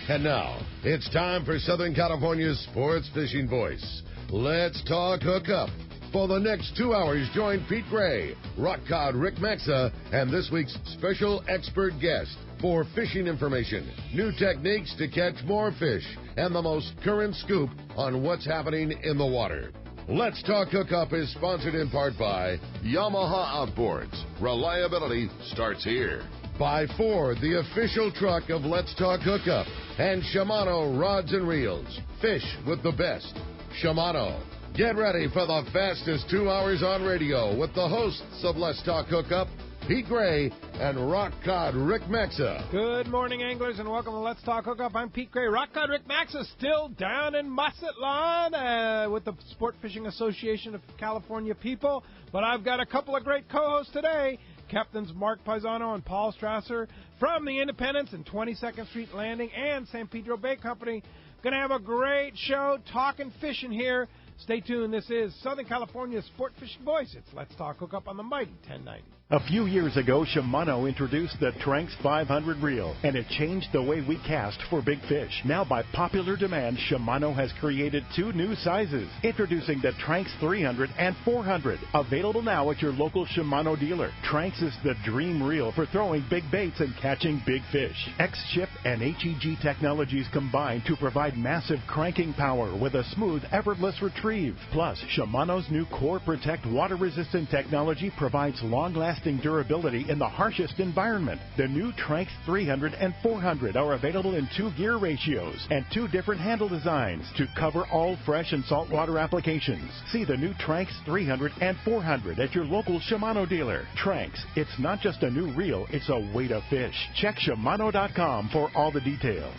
And now, it's time for Southern California's sports fishing voice. Let's talk hookup. For the next 2 hours, join Pete Gray, rock cod Rick Maxa, and this week's special expert guest for fishing information, new techniques to catch more fish, and the most current scoop on what's happening in the water. Let's Talk Hookup is sponsored in part by Yamaha Outboards. Reliability starts here. By Ford, the official truck of Let's Talk Hookup. And Shimano Rods and Reels. Fish with the best. Shimano. Get ready for the fastest 2 hours on radio with the hosts of Let's Talk Hookup, Pete Gray and Rock Cod Rick Maxa. Good morning, anglers, and welcome to Let's Talk Hookup. I'm Pete Gray. Rock Cod Rick Maxa still down in Mazatlan with the Sport Fishing Association of California people. But I've got a couple of great co-hosts today. Captains Mark Pisano and Paul Strasser from the Independence and 22nd Street Landing and San Pedro Bay Company. Going to have a great show talking fishing here. Stay tuned. This is Southern California's Sport Fishing Voice. It's Let's Talk Hookup on the mighty 1090. A few years ago, Shimano introduced the Tranx 500 reel, and it changed the way we cast for big fish. Now, by popular demand, Shimano has created two new sizes. Introducing the Tranx 300 and 400, available now at your local Shimano dealer. Tranx is the dream reel for throwing big baits and catching big fish. X-Ship and HEG technologies combine to provide massive cranking power with a smooth, effortless retrieve. Plus, Shimano's new Core Protect water-resistant technology provides long-lasting durability in the harshest environment. The new Tranx 300 and 400 are available in 2 gear ratios and 2 different handle designs to cover all fresh and saltwater applications. See the new Tranx 300 and 400 at your local Shimano dealer. Tranx, it's not just a new reel, it's a way to fish. Check Shimano.com for all the details.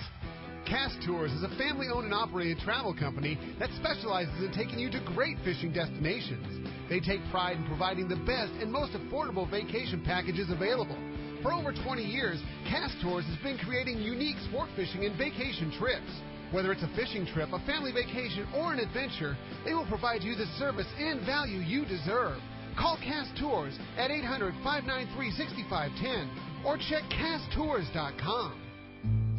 Cast Tours is a family-owned and operated travel company that specializes in taking you to great fishing destinations. They take pride in providing the best and most affordable vacation packages available. For over 20 years, Cast Tours has been creating unique sport fishing and vacation trips. Whether it's a fishing trip, a family vacation, or an adventure, they will provide you the service and value you deserve. Call Cast Tours at 800-593-6510 or check casttours.com.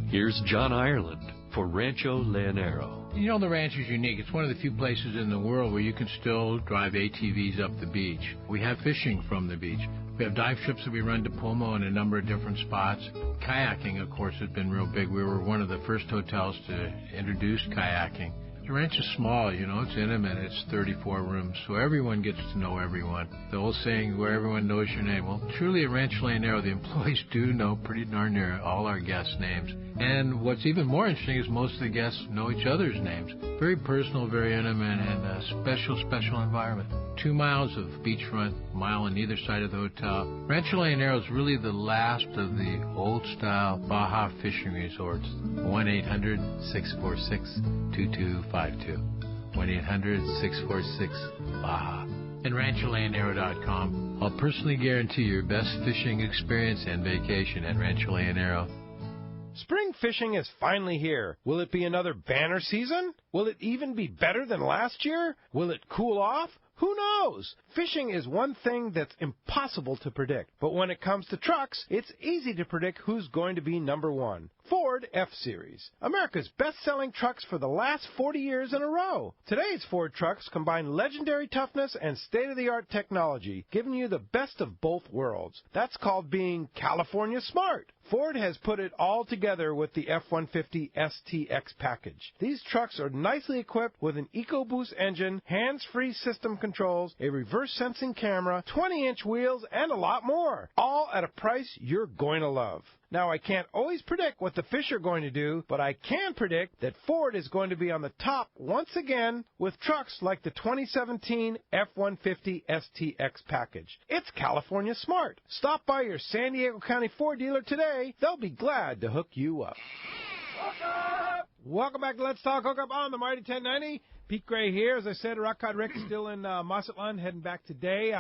Here's John Ireland for Rancho Leonero. You know, the ranch is unique. It's one of the few places in the world where you can still drive ATVs up the beach. We have fishing from the beach. We have dive trips that we run to Pomo in a number of different spots. Kayaking, of course, has been real big. We were one of the first hotels to introduce kayaking. The ranch is small, you know, it's intimate. It's 34 rooms, so everyone gets to know everyone. The old saying, where everyone knows your name. Well, truly at Rancho Leonero, the employees do know pretty darn near all our guests' names. And what's even more interesting is most of the guests know each other's names. Very personal, very intimate, and a special, special environment. 2 miles of beachfront, a mile on either side of the hotel. Rancho Leonero is really the last of the old-style Baja fishing resorts. 1-800-646-2252. 1-800-646-BAJA. And RanchoLeonero.com. I'll personally guarantee your best fishing experience and vacation at Rancho Leonero. Spring fishing is finally here. Will it be another banner season? Will it even be better than last year? Will it cool off? Who knows? Fishing is one thing that's impossible to predict. But when it comes to trucks, it's easy to predict who's going to be number one. Ford F-Series. America's best-selling trucks for the last 40 years in a row. Today's Ford trucks combine legendary toughness and state-of-the-art technology, giving you the best of both worlds. That's called being California smart. Ford has put it all together with the F-150 STX package. These trucks are nicely equipped with an EcoBoost engine, hands-free system controls, a reverse sensing camera, 20-inch wheels, and a lot more. All at a price you're going to love. Now, I can't always predict what the fish are going to do, but I can predict that Ford is going to be on the top once again with trucks like the 2017 F-150 STX package. It's California smart. Stop by your San Diego County Ford dealer today. They'll be glad to hook you up. Welcome back to Let's Talk Hookup on the Mighty 1090. Pete Gray here. As I said, Rock Cod Rick still in Mazatlan, heading back today.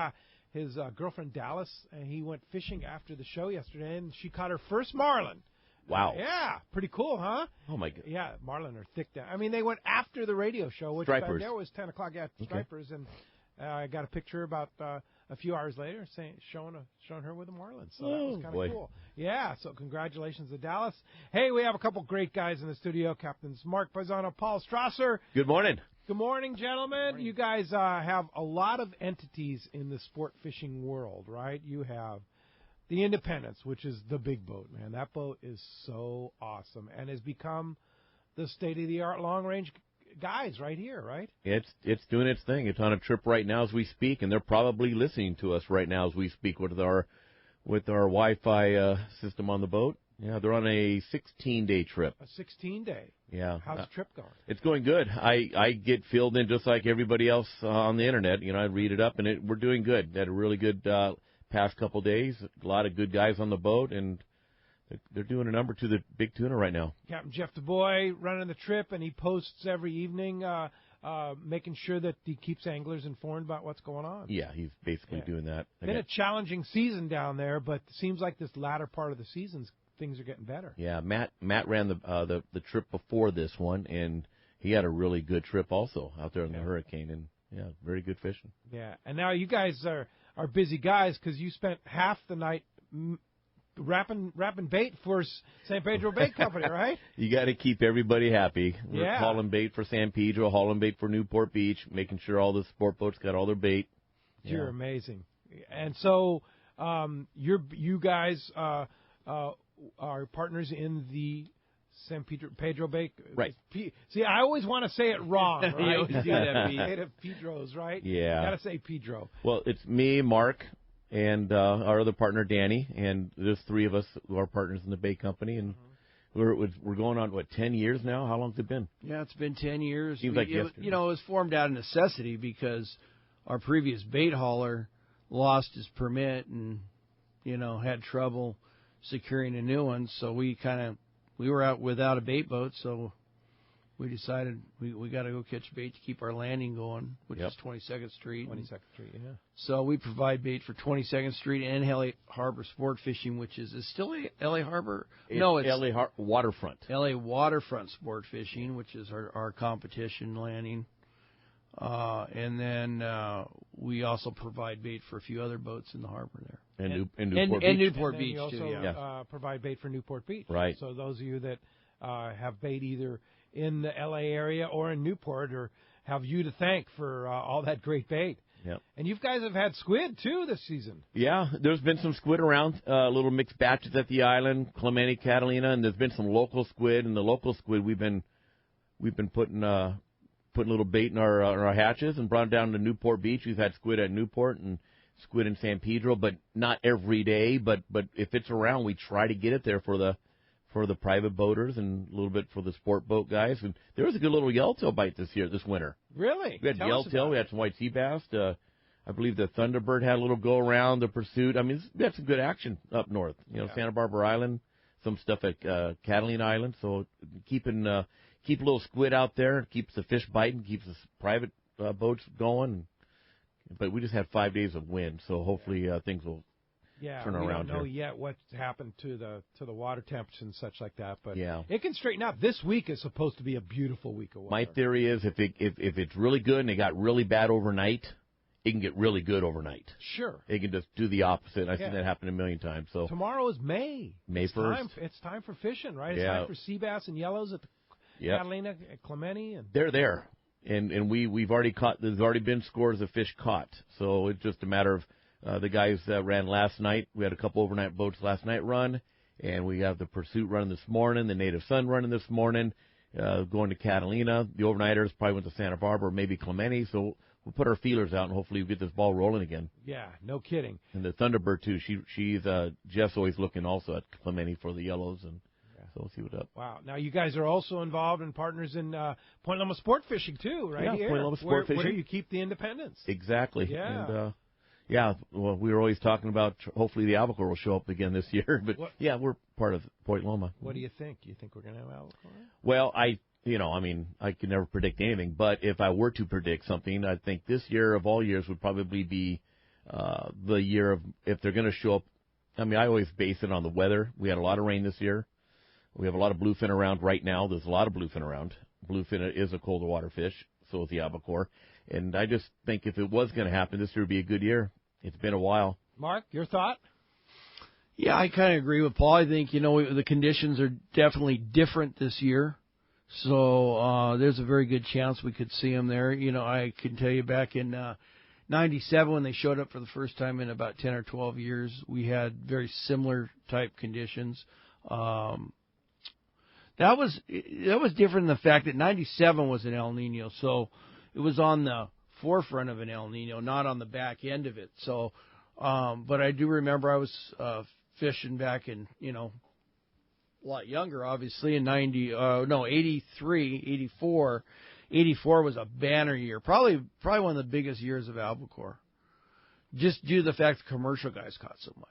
His girlfriend, Dallas, he went fishing after the show yesterday, and she caught her first marlin. Wow. Yeah, pretty cool, huh? Oh, my God. Yeah, marlin are thick down. I mean, they went after the radio show, which Stripers. there was 10 o'clock. Yeah, stripers. And I got a picture about a few hours later showing her with the Marlins. So that was kind of cool. Yeah, so congratulations to Dallas. Hey, we have a couple great guys in the studio. Captains Mark Pisano, Paul Strasser. Good morning. Good morning, gentlemen. Good morning. You guys have a lot of entities in the sport fishing world, right? You have the Independence, which is the big boat, man. That boat is so awesome and has become the state-of-the-art long-range guys right here, right? It's doing its thing. It's on a trip right now as we speak, and they're probably listening to us right now as we speak with our Wi-Fi system on the boat. Yeah, they're on a 16-day trip. A 16-day? Yeah. How's the trip going? It's going good. I get filled in just like everybody else on the Internet. You know, I read it up, and we're doing good. Had a really good past couple days. A lot of good guys on the boat, and they're doing a number to the big tuna right now. Captain Jeff DuBois running the trip, and he posts every evening making sure that he keeps anglers informed about what's going on. Yeah, he's basically doing that. Been a challenging season down there, but it seems like this latter part of the season, things are getting better. Yeah, Matt ran the trip before this one, and he had a really good trip also out there in the hurricane, and very good fishing. Yeah, and now you guys are busy guys because you spent half the night wrapping bait for San Pedro Bait Company, right? You got to keep everybody happy. We're Yeah. hauling bait for San Pedro, hauling bait for Newport Beach, making sure all the sport boats got all their bait. You're amazing. And so you guys are partners in the San Pedro Bait. Right. See, I always want to say it wrong, right? You always do that, Pedro's, right? Yeah. Got to say Pedro. Well, it's me, Mark, and our other partner, Danny, and there's three of us who are partners in the bait company, and we're going on, 10 years now? How long's it been? Yeah, it's been 10 years. Seems like yesterday. It was formed out of necessity because our previous bait hauler lost his permit and, had trouble securing a new one. So we were out without a bait boat, so we decided we got to go catch bait to keep our landing going, which is 22nd Street. 22nd Street, yeah. So we provide bait for 22nd Street and LA Harbor Sport Fishing, which is still LA Harbor? It's LA Waterfront. LA Waterfront Sport Fishing, which is our competition landing. And then we also provide bait for a few other boats in the harbor there. And Newport Beach. And Newport And then Beach, you too, also provide bait for Newport Beach. Right. So those of you that have bait either in the L.A. area or in Newport or have you to thank for all that great bait. Yep. And you guys have had squid, too, this season. Yeah, there's been some squid around, little mixed batches at the island, Clemente, Catalina, and there's been some local squid. And the local squid, we've been putting a little bait in our hatches and brought it down to Newport Beach. We've had squid at Newport and squid in San Pedro, but not every day. But if it's around, we try to get it there for the private boaters and a little bit for the sport boat guys. And there was a good little yellowtail bite this winter. Really? We had yellowtail. We had some white sea bass. I believe the Thunderbird had a little go around. The Pursuit. I mean, we had some good action up north. Santa Barbara Island, some stuff at Catalina Island. So keep a little squid out there. Keeps the fish biting. Keeps the private boats going. But we just had 5 days of wind, so hopefully things will turn around. We don't know here. yet what's happened to the water temperatures and such like that, but it can straighten out. This week is supposed to be a beautiful week of water. My theory is if it's really good and it got really bad overnight, it can get really good overnight. Sure. It can just do the opposite. I've seen that happen a million times. So tomorrow is May. May 1st. It's time for fishing, right? It's time for sea bass and yellows at the Catalina, Clemente, and they're there. And we've already caught. There's already been scores of fish caught. So it's just a matter of the guys that ran last night. We had a couple overnight boats last night run, and we have the Pursuit running this morning, the Native Sun running this morning, going to Catalina. The overnighters probably went to Santa Barbara or maybe Clemente. So we'll put our feelers out and hopefully we'll get this ball rolling again. Yeah, no kidding. And the Thunderbird too. She's Jeff's always looking also at Clemente for the yellows and. So we'll see what's up. Wow. Now, you guys are also involved and partners in Point Loma Sport Fishing, too, right here. Point Loma Sport Fishing. Where you keep the independence. Exactly. Yeah. And, well, we were always talking about hopefully the albacore will show up again this year. But, we're part of Point Loma. What do you think? You think we're going to have albacore? Well, I can never predict anything. But if I were to predict something, I think this year of all years would probably be the year of if they're going to show up. I mean, I always base it on the weather. We had a lot of rain this year. We have a lot of bluefin around right now. There's a lot of bluefin around. Bluefin is a colder water fish. so is the albacore. And I just think if it was going to happen, this year would be a good year. It's been a while. Mark, your thought? Yeah, I kind of agree with Paul. I think, the conditions are definitely different this year. So there's a very good chance we could see them there. I can tell you back in 97 when they showed up for the first time in about 10 or 12 years, we had very similar type conditions. That was different in the fact that 97 was an El Nino, so it was on the forefront of an El Nino, not on the back end of it. So, but I do remember I was fishing back in, a lot younger, obviously, in 83, 84. 84 was a banner year, probably one of the biggest years of albacore, just due to the fact the commercial guys caught so much.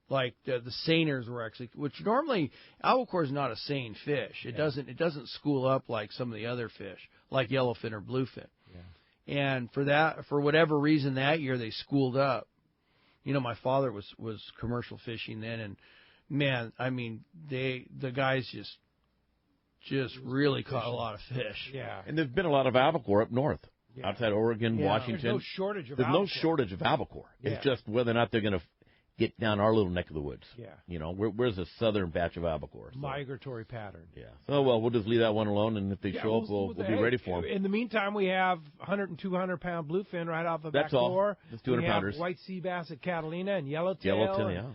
Like the seiners were actually, which normally albacore is not a seine fish. It doesn't school up like some of the other fish, like yellowfin or bluefin. Yeah. And for whatever reason that year they schooled up. My father was commercial fishing then, and man, I mean the guys just really caught a lot of fish. Yeah. And there's been a lot of albacore up north. Yeah. Outside Oregon, Washington. There's no shortage of There's albacore. no shortage of albacore. Yeah. It's just whether or not they're going to get down our little neck of the woods. Yeah. Where's the southern batch of albacore? So. Migratory pattern. Yeah. Oh, well, we'll just leave that one alone, and if they show up, we'll be ready for them. In the meantime, we have 100 and 200-pound bluefin right off the back door. That's 200-pounders. We have white sea bass at Catalina and yellowtail. Yellowtail,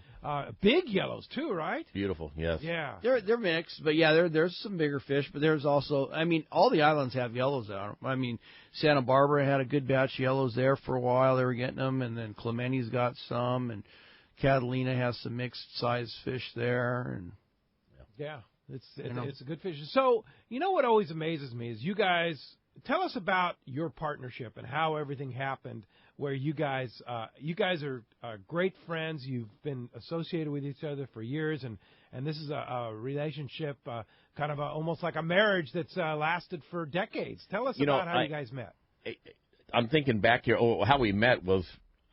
big yellows, too, right? Beautiful, yes. Yeah. They're mixed, but yeah, there's some bigger fish, but there's also, all the islands have yellows on them. Santa Barbara had a good batch of yellows there for a while. They were getting them, and then Clementi's got some, and Catalina has some mixed size fish there, and it's a good fish. So what always amazes me is you guys tell us about your partnership and how everything happened. Where you guys are great friends. You've been associated with each other for years, and this is a relationship, kind of almost like a marriage that's lasted for decades. Tell us about how you guys met. I'm thinking back here. How we met was.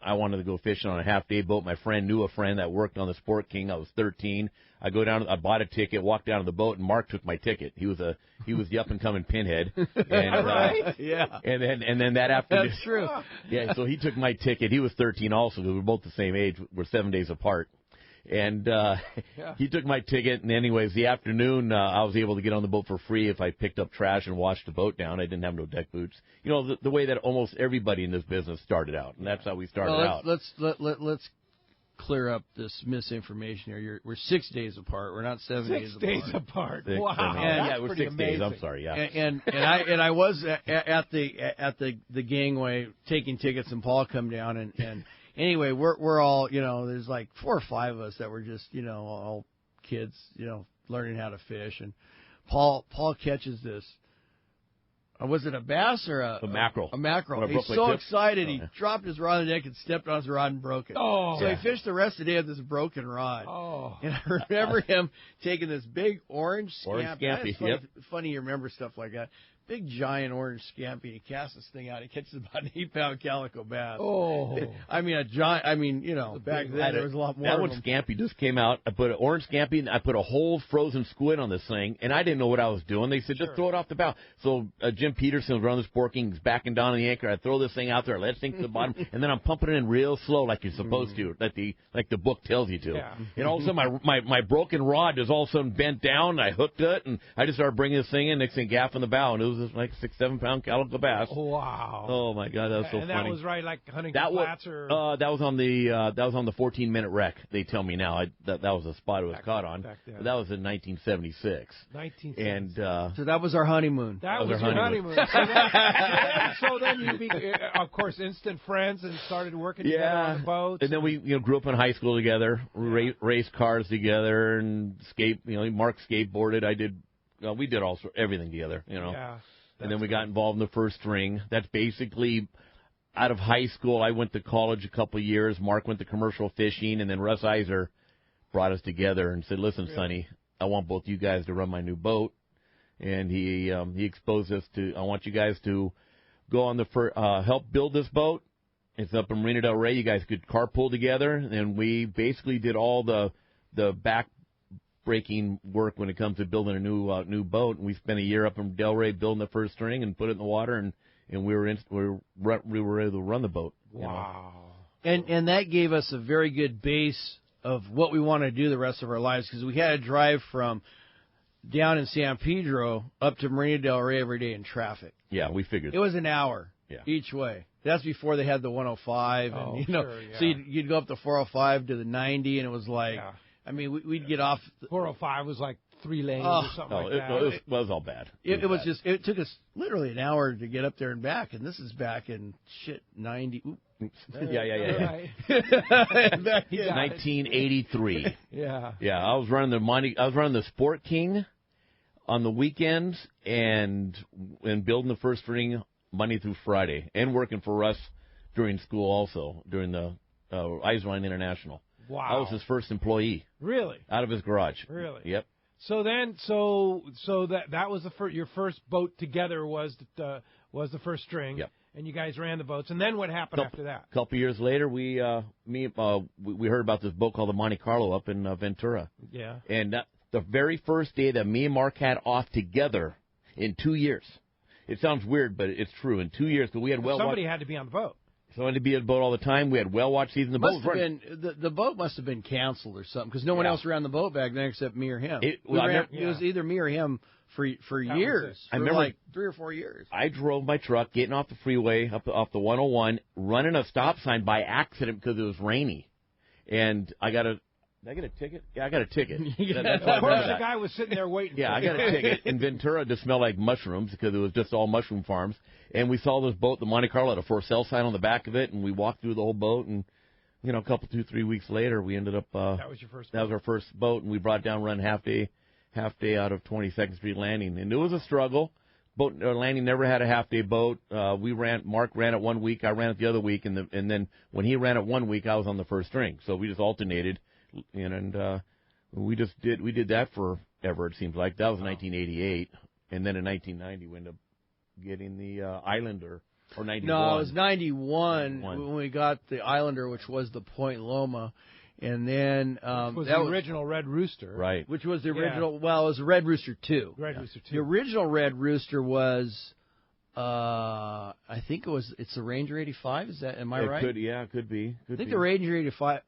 I wanted to go fishing on a half-day boat. My friend knew a friend that worked on the Sport King. I was 13. I go down. I bought a ticket, walked down to the boat, and Mark took my ticket. He was the up-and-coming pinhead. And, right? Yeah. And then that afternoon. That's true. Yeah. So he took my ticket. He was 13 also. We were both the same age. We're 7 days apart. And he took my ticket, and anyways, the afternoon I was able to get on the boat for free if I picked up trash and washed the boat down. I didn't have no deck boots. The way that almost everybody in this business started out, and that's how we started out. Let's clear up this misinformation here. We're 6 days apart. We're not 7 days apart. 6 days apart. Wow, yeah, we're 6 amazing. days. I'm sorry. Yeah. And I was at the gangway taking tickets, and Paul come down and. Anyway, we're all, there's like 4 or 5 of us that were just, all kids, learning how to fish. And Paul catches this. Was it a bass or a mackerel? A mackerel. He's so excited, he dropped his rod on the deck and stepped on his rod and broke it. So he fished the rest of the day with this broken rod. And I remember him taking this big orange scampi. Funny you remember stuff like that. Big, giant orange scampi. He casts this thing out. He catches about an 8-pound calico bass. A giant. Back then there was a lot more. That one scampi just came out. I put an orange scampi, and I put a whole frozen squid on this thing, and I didn't know what I was doing. They said, just throw it off the bow. So Jim Peterson was running the Sport King. He's backing down on the anchor. I throw this thing out there, let it sink to the bottom, and then I'm pumping it in real slow like you're supposed to, like the book tells you to. Yeah. And all of a sudden, my broken rod just all of a sudden bent down, and I hooked it, and I just started bringing this thing in, next thing gaff on the bow, and it was just like 6-7 pound calico bass. Wow! Oh my God, that was so funny. And that was right, like Huntington Flats, or that was on the 14-minute wreck. They tell me now that was the spot it was caught on. But that was in 1976. And so that was our honeymoon. That was your honeymoon. So then you, of course, instant friends and started working together on the boats. And then we grew up in high school together, raced cars together, and Mark skateboarded. We did everything together. Yeah. And then we got involved in the first ring. That's basically out of high school. I went to college a couple of years. Mark went to commercial fishing, and then Russ Iser brought us together and said, "Listen, Sonny, I want both you guys to run my new boat." And he exposed us to. I want you guys to go on help build this boat. It's up in Marina del Rey. You guys could carpool together, and we basically did all the back-breaking work when it comes to building a new boat. And we spent a year up in Del Rey building the first string and put it in the water, and and we were able to run the boat. Wow. And that gave us a very good base of what we want to do the rest of our lives, because we had to drive from down in San Pedro up to Marina del Rey every day in traffic. Yeah, we figured. It was an hour Yeah. each way. That's before they had the 105, and Sure, yeah. so you'd go up the 405 to the 90, and it was like, I mean, we'd get off. 405 was like 3 lanes or something like that. It was all bad. It was just, it took us literally an hour to get up there and back, and this is back in 90. Yeah. Right. Back in 1983. Yeah. Yeah, I was running the Sport King on the weekends and building the first string Monday through Friday, and working for Russ during school also, during the Eiswein International. Wow. I was his first employee. Really? Out of his garage. Really? Yep. So then, so that was your first boat together was the first string. Yep. And you guys ran the boats. And then what happened after that? A couple years later, we heard about this boat called the Monte Carlo up in Ventura. Yeah. And the very first day that me and Mark had off together in 2 years. It sounds weird, but it's true. In 2 years, because we had somebody had to be on the boat. Somebody had to be on the boat all the time. We had well-watched season. The boat was the boat must have been canceled or something, because no one else ran the boat back then except me or him. It was either me or him for years. I remember like 3 or 4 years. I drove my truck, getting off the freeway, off the 101, running a stop sign by accident because it was rainy. And did I get a ticket? Yeah, I got a ticket. Of course, the guy was sitting there waiting. Yeah, I got a ticket. In Ventura, it just smelled like mushrooms because it was just all mushroom farms. And we saw this boat, the Monte Carlo, had a for sale sign on the back of it, and we walked through the whole boat. And a couple, 2-3 weeks later, we ended up. That was your first boat? That was our first boat, and we brought down run half day out of 22nd Street Landing, and it was a struggle. Boat Landing never had a half day boat. Mark ran it 1 week, I ran it the other week, and then when he ran it 1 week, I was on the first string. So we just alternated. And we did that forever, it seems like. That was 1988, and then in 1990 we ended up getting the Islander, or 91. No, it was 91 when we got the Islander, which was the Point Loma, and then which was the original Red Rooster, right? Which was the original. Yeah. Well, it was a Red Rooster 2. Rooster 2. The original Red Rooster was. I think it's the Ranger 85. Is that? Am I right? It could be. I think the Ranger 85.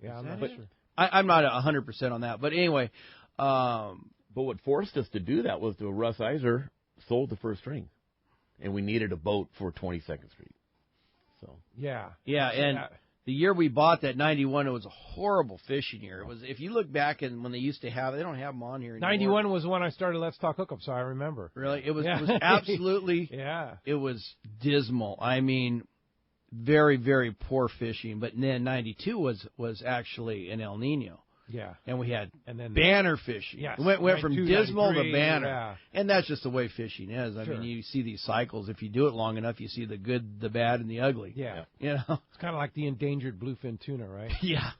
Yeah, I'm not sure. I'm not 100% on that, but anyway. But what forced us to do that was the Russ Iser sold the first string, and we needed a boat for 22nd Street. So yeah, and the year we bought that 91, it was a horrible fishing year. It was, if you look back and when they used to have, they don't have them on here anymore. 91 was when I started Let's Talk Hookup, so I remember. Really, it was absolutely it was dismal. I mean, very, very poor fishing. But then 92 was actually an El Nino. Yeah. And we had then banner fishing. Yes. Went from dismal to banner. Yeah. And that's just the way fishing is. I mean, you see these cycles. If you do it long enough, you see the good, the bad, and the ugly. Yeah. It's kind of like the endangered bluefin tuna, right? Yeah.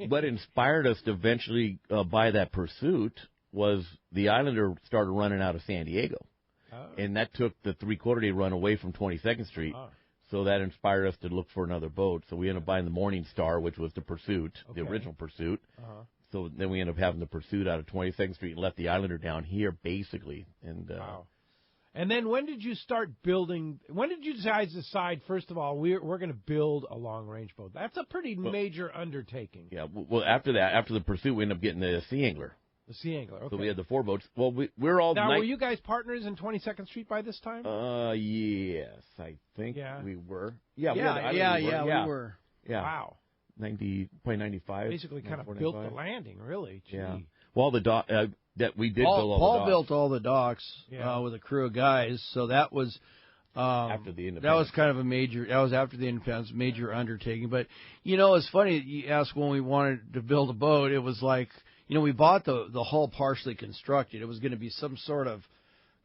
What inspired us to eventually buy that Pursuit was the Islander started running out of San Diego. Oh. And that took the 3/4 day run away from 22nd Street. Oh. So that inspired us to look for another boat. So we ended up buying the Morning Star, which was the Pursuit, the original Pursuit. Uh-huh. So then we ended up having the Pursuit out of 22nd Street and left the Islander down here, basically. And wow. And then when did you start building? When did you guys decide, first of all, we're going to build a long-range boat? That's a pretty major undertaking. Yeah. Well, after that, after the Pursuit, we ended up getting the Sea Angler. The Sea Angler, okay. So we had the 4 boats. Well, we're all... Now, were you guys partners in 22nd Street by this time? Yes, I think we were. We were. Yeah. Wow. Probably 95. Basically kind of built the landing, really. Gee. Yeah. Well, the dock... that we did build all the docks. Paul built all the docks with a crew of guys, so that was... after the Independence. That was kind of a major... That was after the Independence, major undertaking. But, it's funny that you asked when we wanted to build a boat. It was like... we bought the hull partially constructed. It was going to be some sort of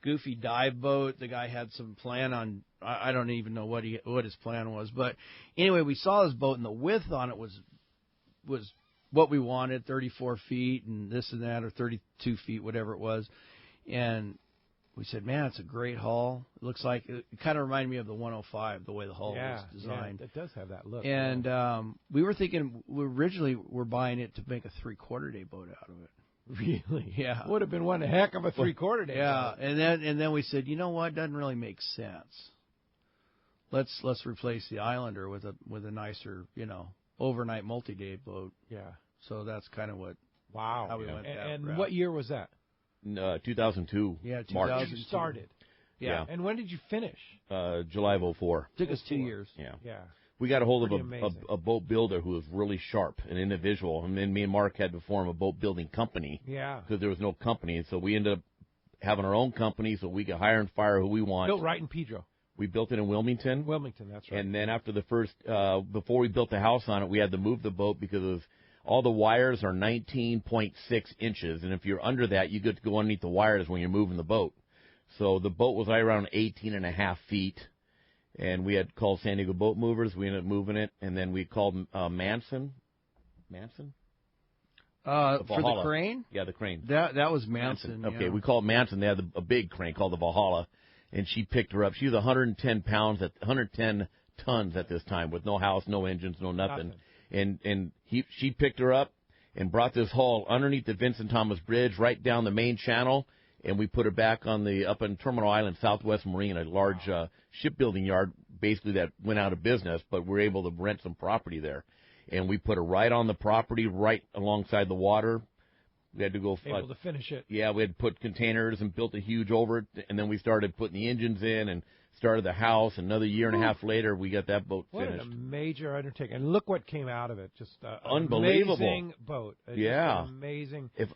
goofy dive boat. The guy had some plan on. I don't even know what his plan was. But anyway, we saw this boat, and the width on it was what we wanted, 34 feet and this and that, or 32 feet, whatever it was. And we said, man, it's a great hull. It looks like it kind of reminded me of the 105, the way the hull was designed. Yeah, it does have that look. And we were thinking, we originally were buying it to make a 3/4 day boat out of it. Really? Yeah. Would have been one heck of a 3/4 day. Yeah, and then we said, you know what? Doesn't really make sense. Let's replace the Islander with a nicer, overnight multi-day boat. Yeah. So that's kind of what. Wow. How we went that and route. what year was that? 2002. Yeah, March. 2002. You started. Yeah. And when did you finish? July of 04. Took us 2 years. Yeah. Yeah. We got a hold Pretty of amazing. a boat builder who was really sharp, an individual. And then me and Mark had to form a boat building company. Yeah. Because there was no company. And so we ended up having our own company so we could hire and fire who we want. Built right in Pedro. We built it in Wilmington. Wilmington, that's right. And then after the first, before we built the house on it, we had to move the boat because all the wires are 19.6 inches. And if you're under that, you get to go underneath the wires when you're moving the boat. So the boat was right around 18.5 feet. And we had called San Diego Boat Movers. We ended up moving it. And then we called Manson. Manson? For the crane? Yeah, the crane. That was Manson. Okay, yeah. we called Manson. They had a big crane called the Valhalla. And she picked her up. She was 110 tons at this time with no house, no engines, no nothing. And she picked her up and brought this hull underneath the Vincent Thomas Bridge right down the main channel. And we put her back up in Terminal Island, Southwest Marine, a large shipbuilding yard, basically that went out of business, but we were able to rent some property there. And we put her right on the property, right alongside the water. We had to go able to finish it. Yeah, we had to put containers and built a huge over it, and then we started putting the engines in and started the house. Another year and a half later, we got that boat finished. What a major undertaking! And look what came out of it. Just unbelievable. Amazing boat. Yeah, just amazing. If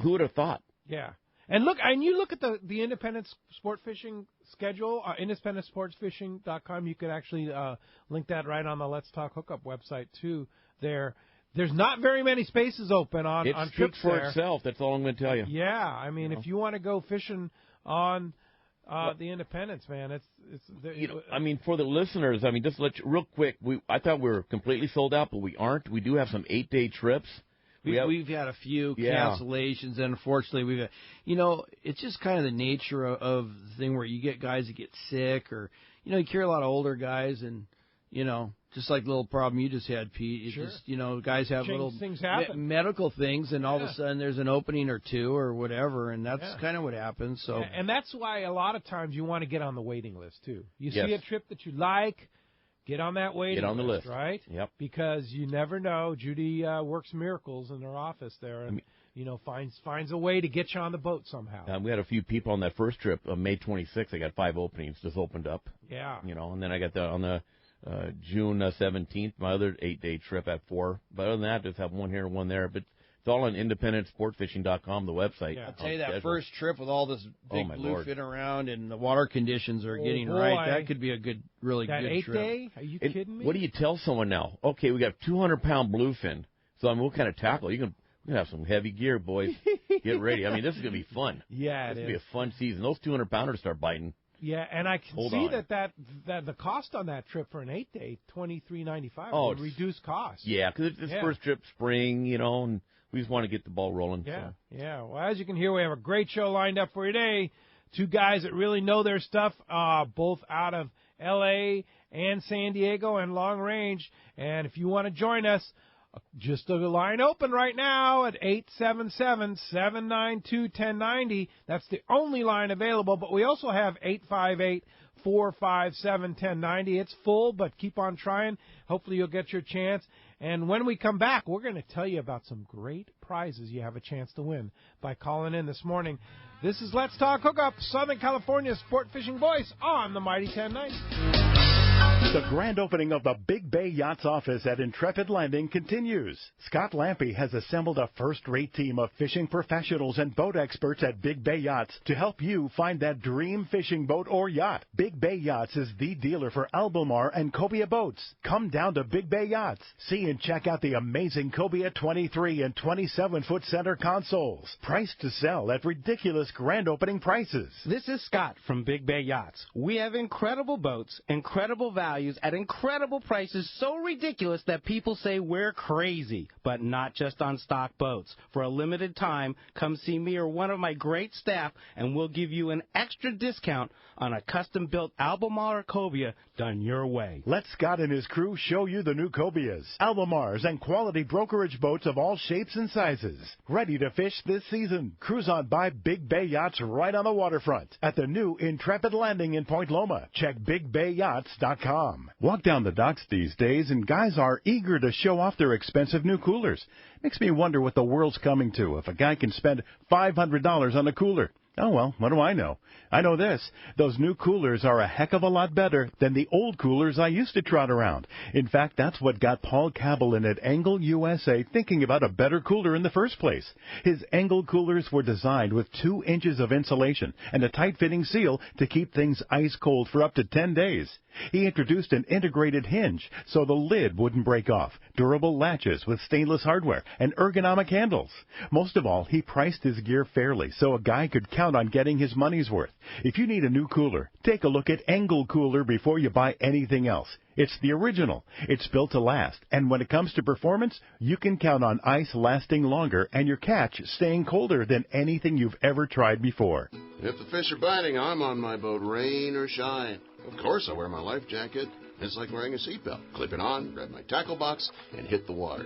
who would have thought? Yeah. And you look at the Independent Sport Fishing schedule, independentsportsfishing.com. You could actually link that right on the Let's Talk Hookup website too. There's not very many spaces open on trips there. It speaks for itself. That's all I'm going to tell you. Yeah, I mean, if you want to go fishing on the Independence, man, I mean, for the listeners, I mean, just let you, real quick. I thought we were completely sold out, but we aren't. We do have some 8-day trips. We've had a few cancellations, and unfortunately, we've had, it's just kind of the nature of the thing where you get guys that get sick, or, you carry a lot of older guys, and, just like the little problem you just had, Pete. It's just, guys have little things happen. Medical things, and all of a sudden there's an opening or two or whatever, and that's kind of what happens. So, and that's why a lot of times you want to get on the waiting list, too. You Yes. see a trip that you like, get on that waiting Get on the list, right? Yep. Because you never know. Judy works miracles in her office there, and finds a way to get you on the boat somehow. We had a few people on that first trip. May 26th, I got 5 openings just opened up. Yeah. And then I got on the June 17th, my other 8-day trip at 4. But other than that, just have one here and one there. But it's all on independentsportfishing.com, the website. Yeah. I'll tell you that first trip with all this big bluefin around and the water conditions are getting boy. right, that could be a really that good 8 trip. day? Are you kidding me? What do you tell someone now? Okay, we got 200-pound bluefin. So what kind of tackle? We're going to have some heavy gear, boys. Get ready. I mean, this is going to be fun. Yeah, This is going to be a fun season. Those 200-pounders start biting. Yeah, and I can see that the cost on that trip for an 8-day, $23.95, would reduce costs. Yeah, because it's first trip spring, and we just want to get the ball rolling. Yeah, so. yeah. Well, as you can hear, we have a great show lined up for you today. 2 guys that really know their stuff, both out of L.A. and San Diego and long range. And if you want to join us, just a line open right now at 877-792-1090. That's the only line available, but we also have 858-457-1090. It's full, but keep on trying. Hopefully you'll get your chance. And when we come back, we're going to tell you about some great prizes you have a chance to win by calling in this morning. This is Let's Talk Hookup, Southern California's sport fishing voice on the Mighty 1090. The grand opening of the Big Bay Yachts office at Intrepid Landing continues. Scott Lampy has assembled a first-rate team of fishing professionals and boat experts at Big Bay Yachts to help you find that dream fishing boat or yacht. Big Bay Yachts is the dealer for Albemarle and Cobia boats. Come down to Big Bay Yachts. See and check out the amazing Cobia 23 and 27-foot center consoles. Priced to sell at ridiculous grand opening prices. This is Scott from Big Bay Yachts. We have incredible boats, incredible value, values at incredible prices so ridiculous that people say we're crazy. But not just on stock boats. For a limited time, come see me or one of my great staff, and we'll give you an extra discount on a custom-built Albemarle or cobia done your way. Let Scott and his crew show you the new cobias, Albemarles, and quality brokerage boats of all shapes and sizes. Ready to fish this season. Cruise on by Big Bay Yachts right on the waterfront at the new Intrepid Landing in Point Loma. Check BigBayYachts.com. Walk down the docks these days, and guys are eager to show off their expensive new coolers. Makes me wonder what the world's coming to if a guy can spend $500 on a cooler. Oh, well, what do I know? I know this. Those new coolers are a heck of a lot better than the old coolers I used to trot around. In fact, that's what got Paul Cabellin at Engel USA thinking about a better cooler in the first place. His Engel coolers were designed with 2 inches of insulation and a tight-fitting seal to keep things ice cold for up to 10 days. He introduced an integrated hinge so the lid wouldn't break off, durable latches with stainless hardware, and ergonomic handles. Most of all, he priced his gear fairly so a guy could count on getting his money's worth. If you need a new cooler, take a look at Engel Cooler before you buy anything else. It's the original. It's built to last, and when it comes to performance, you can count on ice lasting longer and your catch staying colder than anything you've ever tried before. If the fish are biting, I'm on my boat, rain or shine. Of course I wear my life jacket. It's like wearing a seatbelt. Clip it on, grab my tackle box, and hit the water.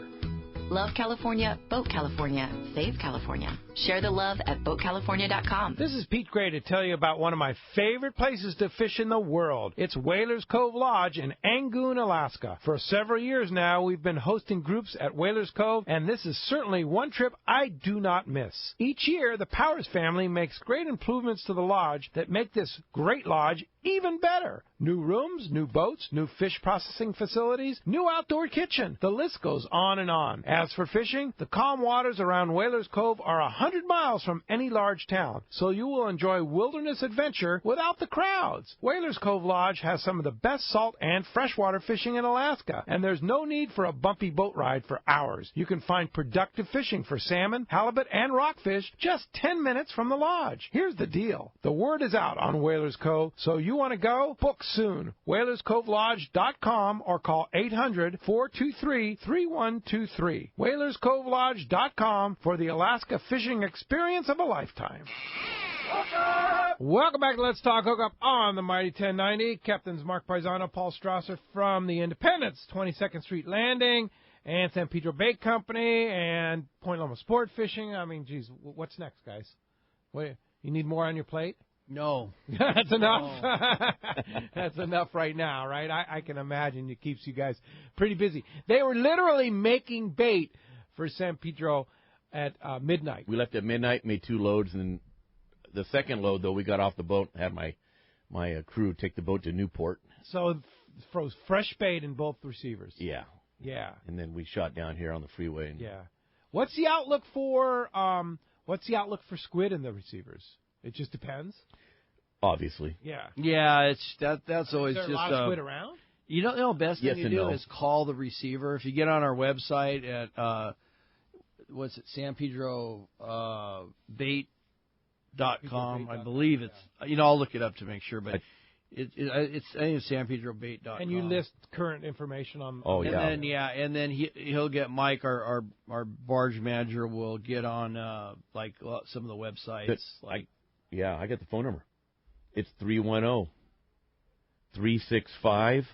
Love California, Boat California, Save California. Share the love at BoatCalifornia.com. This is Pete Gray to tell you about one of my favorite places to fish in the world. It's Whalers Cove Lodge in Angoon, Alaska. For several years now, we've been hosting groups at Whalers Cove, and this is certainly one trip I do not miss. Each year, the Powers family makes great improvements to the lodge that make this great lodge even better. New rooms, new boats, new fish processing facilities, new outdoor kitchen. The list goes on and on. As for fishing, the calm waters around Whalers Cove are 100 miles from any large town, so you will enjoy wilderness adventure without the crowds. Whalers Cove Lodge has some of the best salt and freshwater fishing in Alaska, and there's no need for a bumpy boat ride for hours. You can find productive fishing for salmon, halibut, and rockfish just 10 minutes from the lodge. Here's the deal. The word is out on Whalers Cove, so you want to go? Book soon. WhalersCoveLodge.com or call 800-423-3123. WhalersCoveLodge.com for the Alaska fishing experience of a lifetime. Welcome back to Let's Talk Hookup on the Mighty 1090. Captains Mark Pisano, Paul Strasser from the Independence, 22nd Street Landing, and San Pedro Bait Company, and Point Loma Sport Fishing. I mean, geez, what's next, guys? What, you need more on your plate? No. That's enough. No. That's enough right now, right? I can imagine it keeps you guys pretty busy. They were literally making bait for San Pedro at midnight. We left at midnight, made 2 loads, and the second load, though, we got off the boat and had my crew take the boat to Newport. So froze fresh bait in both receivers. Yeah. Yeah. And then we shot down here on the freeway. And yeah. What's the outlook for squid in the receivers? It just depends. Obviously. Yeah. Yeah, that's always just a lot of squid around. You don't know. Best thing to do no. is call the receiver. If you get on our website at what's it, San Pedro Bait.com, I believe it's. I'll look it up to make sure, but it's I think it's SanPedroBait.com. And you list current information on. Oh yeah. And then he'll get Mike, our barge manager, will get on some of the websites. I got the phone number. It's 310-365-2516.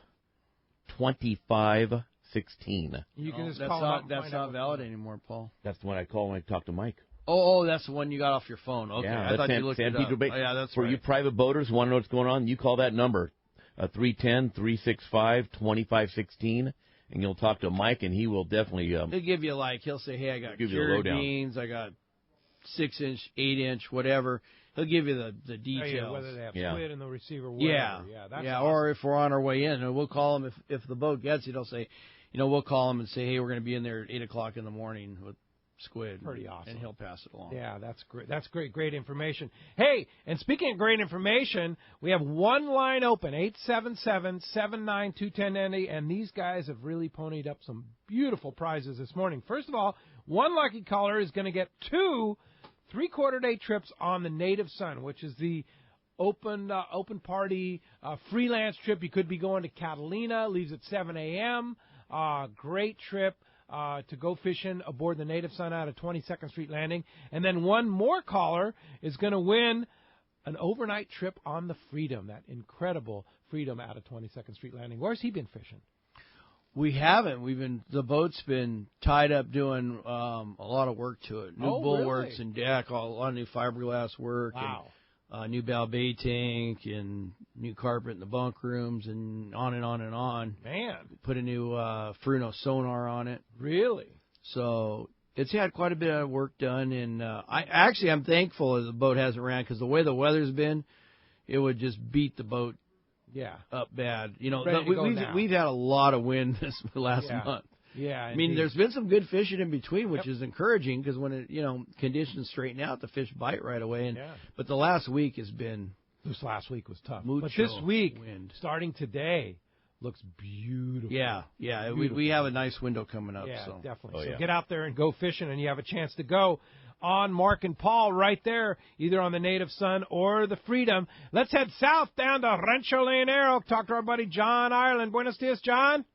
You can just that's call not that's not valid anymore, Paul. That's the one I call when I talk to Mike. Oh, that's the one you got off your phone. Okay, yeah, I thought you looked San it Pedro up. Bait. Oh, yeah, that's for right. you private boaters who want to know what's going on, you call that number, 310-365-2516, and you'll talk to Mike, and he will definitely. He'll give you he'll say, hey, I got cured beans, I got 6-inch, 8-inch, whatever. He'll give you the details. Oh, yeah, whether they have squid in the receiver, whatever. That's awesome. Awesome. Or if we're on our way in, and we'll call him if the boat gets it. He'll say, we'll call him and say, hey, we're going to be in there at 8 o'clock in the morning with squid. Pretty awesome. And he'll pass it along. Yeah, that's great. That's great information. Hey, and speaking of great information, we have one line open, 877-792-1090, and these guys have really ponied up some beautiful prizes this morning. First of all, one lucky caller is going to get 2 3/4-day trips on the Native Sun, which is the open party freelance trip. You could be going to Catalina. Leaves at 7 a.m. Great trip to go fishing aboard the Native Son out of 22nd Street Landing. And then one more caller is going to win an overnight trip on the Freedom, that incredible Freedom out of 22nd Street Landing. Where's he been fishing? We haven't. The boat's been tied up doing a lot of work to it. New bulwarks and deck, a lot of new fiberglass work. Wow. And new bow bay tank and new carpet in the bunk rooms and on and on and on. Man. Put a new Fruno sonar on it. Really? So it's had quite a bit of work done. And I'm thankful that the boat hasn't ran, because the way the weather's been, it would just beat the boat up bad. We've had a lot of wind this last month. Yeah, I mean, there's been some good fishing in between, which is encouraging, because when conditions straighten out, the fish bite right away. But the last week has been. This last week was tough. But this week, starting today, looks beautiful. Yeah. Beautiful. We have a nice window coming up. Yeah, so. definitely. So get out there and go fishing, and you have a chance to go on Mark and Paul right there, either on the Native Son or the Freedom. Let's head south down to Rancho Leonero. Talk to our buddy John Ireland. Buenos dias, John.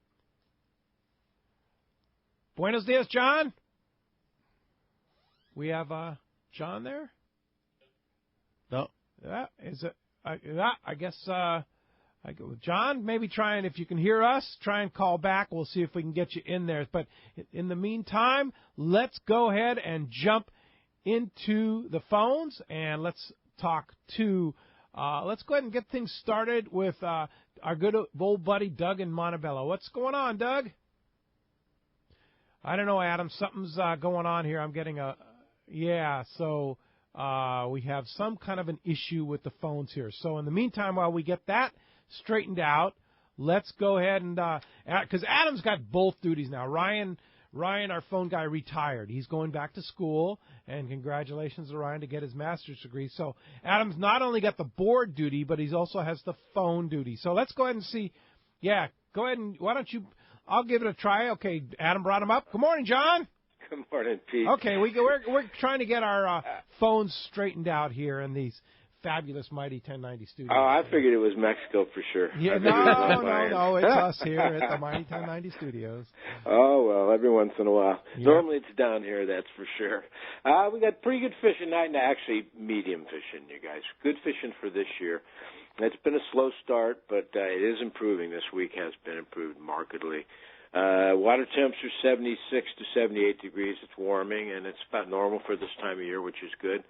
Buenos dias, John. We have John there? No. I guess John, maybe try, and if you can hear us, try and call back. We'll see if we can get you in there. But in the meantime, let's go ahead and jump into the phones, and let's talk to let's go ahead and get things started with our good old buddy Doug in Montebello. What's going on, Doug? I don't know, Adam. Something's going on here. I'm getting so we have some kind of an issue with the phones here. So in the meantime, while we get that straightened out, let's go ahead and because Adam's got both duties now. Ryan, our phone guy, retired. He's going back to school, and congratulations to Ryan to get his master's degree. So Adam's not only got the board duty, but he also has the phone duty. So let's go ahead and see. Yeah, go ahead and why don't you? I'll give it a try. Okay, Adam brought him up. Good morning, John. Good morning, Pete. Okay, we're trying to get our phones straightened out here in these fabulous Mighty 1090 studios. Oh, I figured it was Mexico for sure. Yeah, no, it's us here at the Mighty 1090 studios. Oh, well, every once in a while. Yeah. Normally it's down here, that's for sure. We got pretty good fishing tonight, and actually medium fishing, you guys. Good fishing for this year. It's been a slow start, but it is improving. This week has been improved markedly. Water temps are 76 to 78 degrees. It's warming, and it's about normal for this time of year, which is good.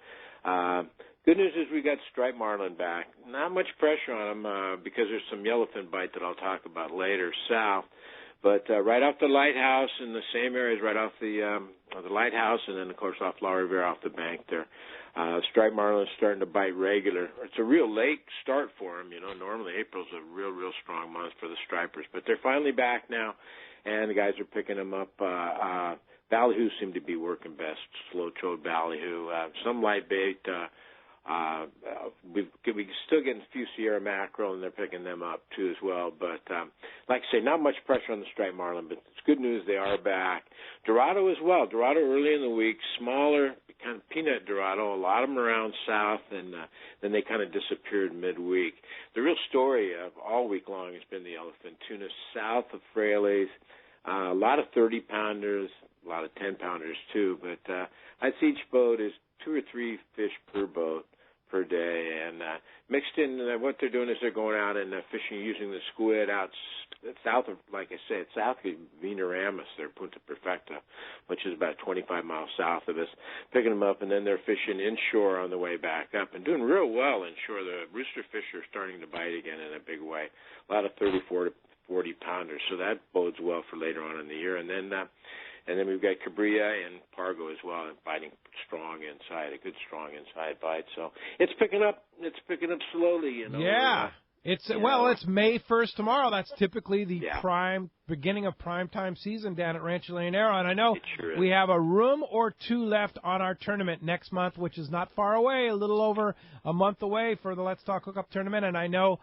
Good news is we got striped marlin back. Not much pressure on them because there's some yellowfin bite that I'll talk about later south. But right off the lighthouse in the same areas, right off the lighthouse, and then, of course, off La Rivera, off the bank there. Striped marlin is starting to bite regular. It's a real late start for them. Normally April's a real strong month for the stripers. But they're finally back now, and the guys are picking them up. Ballyhoo seem to be working best, slow-chode ballyhoo. Some light bait. We still getting a few Sierra mackerel, and they're picking them up too as well. But like I say, not much pressure on the striped marlin, but it's good news they are back. Dorado as well. Dorado early in the week, smaller, kind of peanut Dorado. A lot of them around south, and then they kind of disappeared midweek. The real story of all week long has been the yellowfin tuna south of Fraley's. A lot of 30-pounders, a lot of 10-pounders too. But I'd say each boat is 2 or 3 fish per boat per day, and mixed in what they're doing is they're going out and fishing using the squid out south of, like I said, south of Veneramis, they're Punta Perfecta, which is about 25 miles south of us, picking them up, and then they're fishing inshore on the way back up and doing real well inshore. The rooster fish are starting to bite again in a big way, a lot of 34 to 40 pounders, so that bodes well for later on in the year. And then we've got Cabrilla and Pargo as well, biting strong inside, a good strong inside bite. So it's picking up. It's picking up slowly, Yeah. It's May 1st tomorrow. That's typically the beginning of prime time season down at Rancho Leonero. And I know we have a room or two left on our tournament next month, which is not far away, a little over a month away for the Let's Talk Hookup tournament. And I know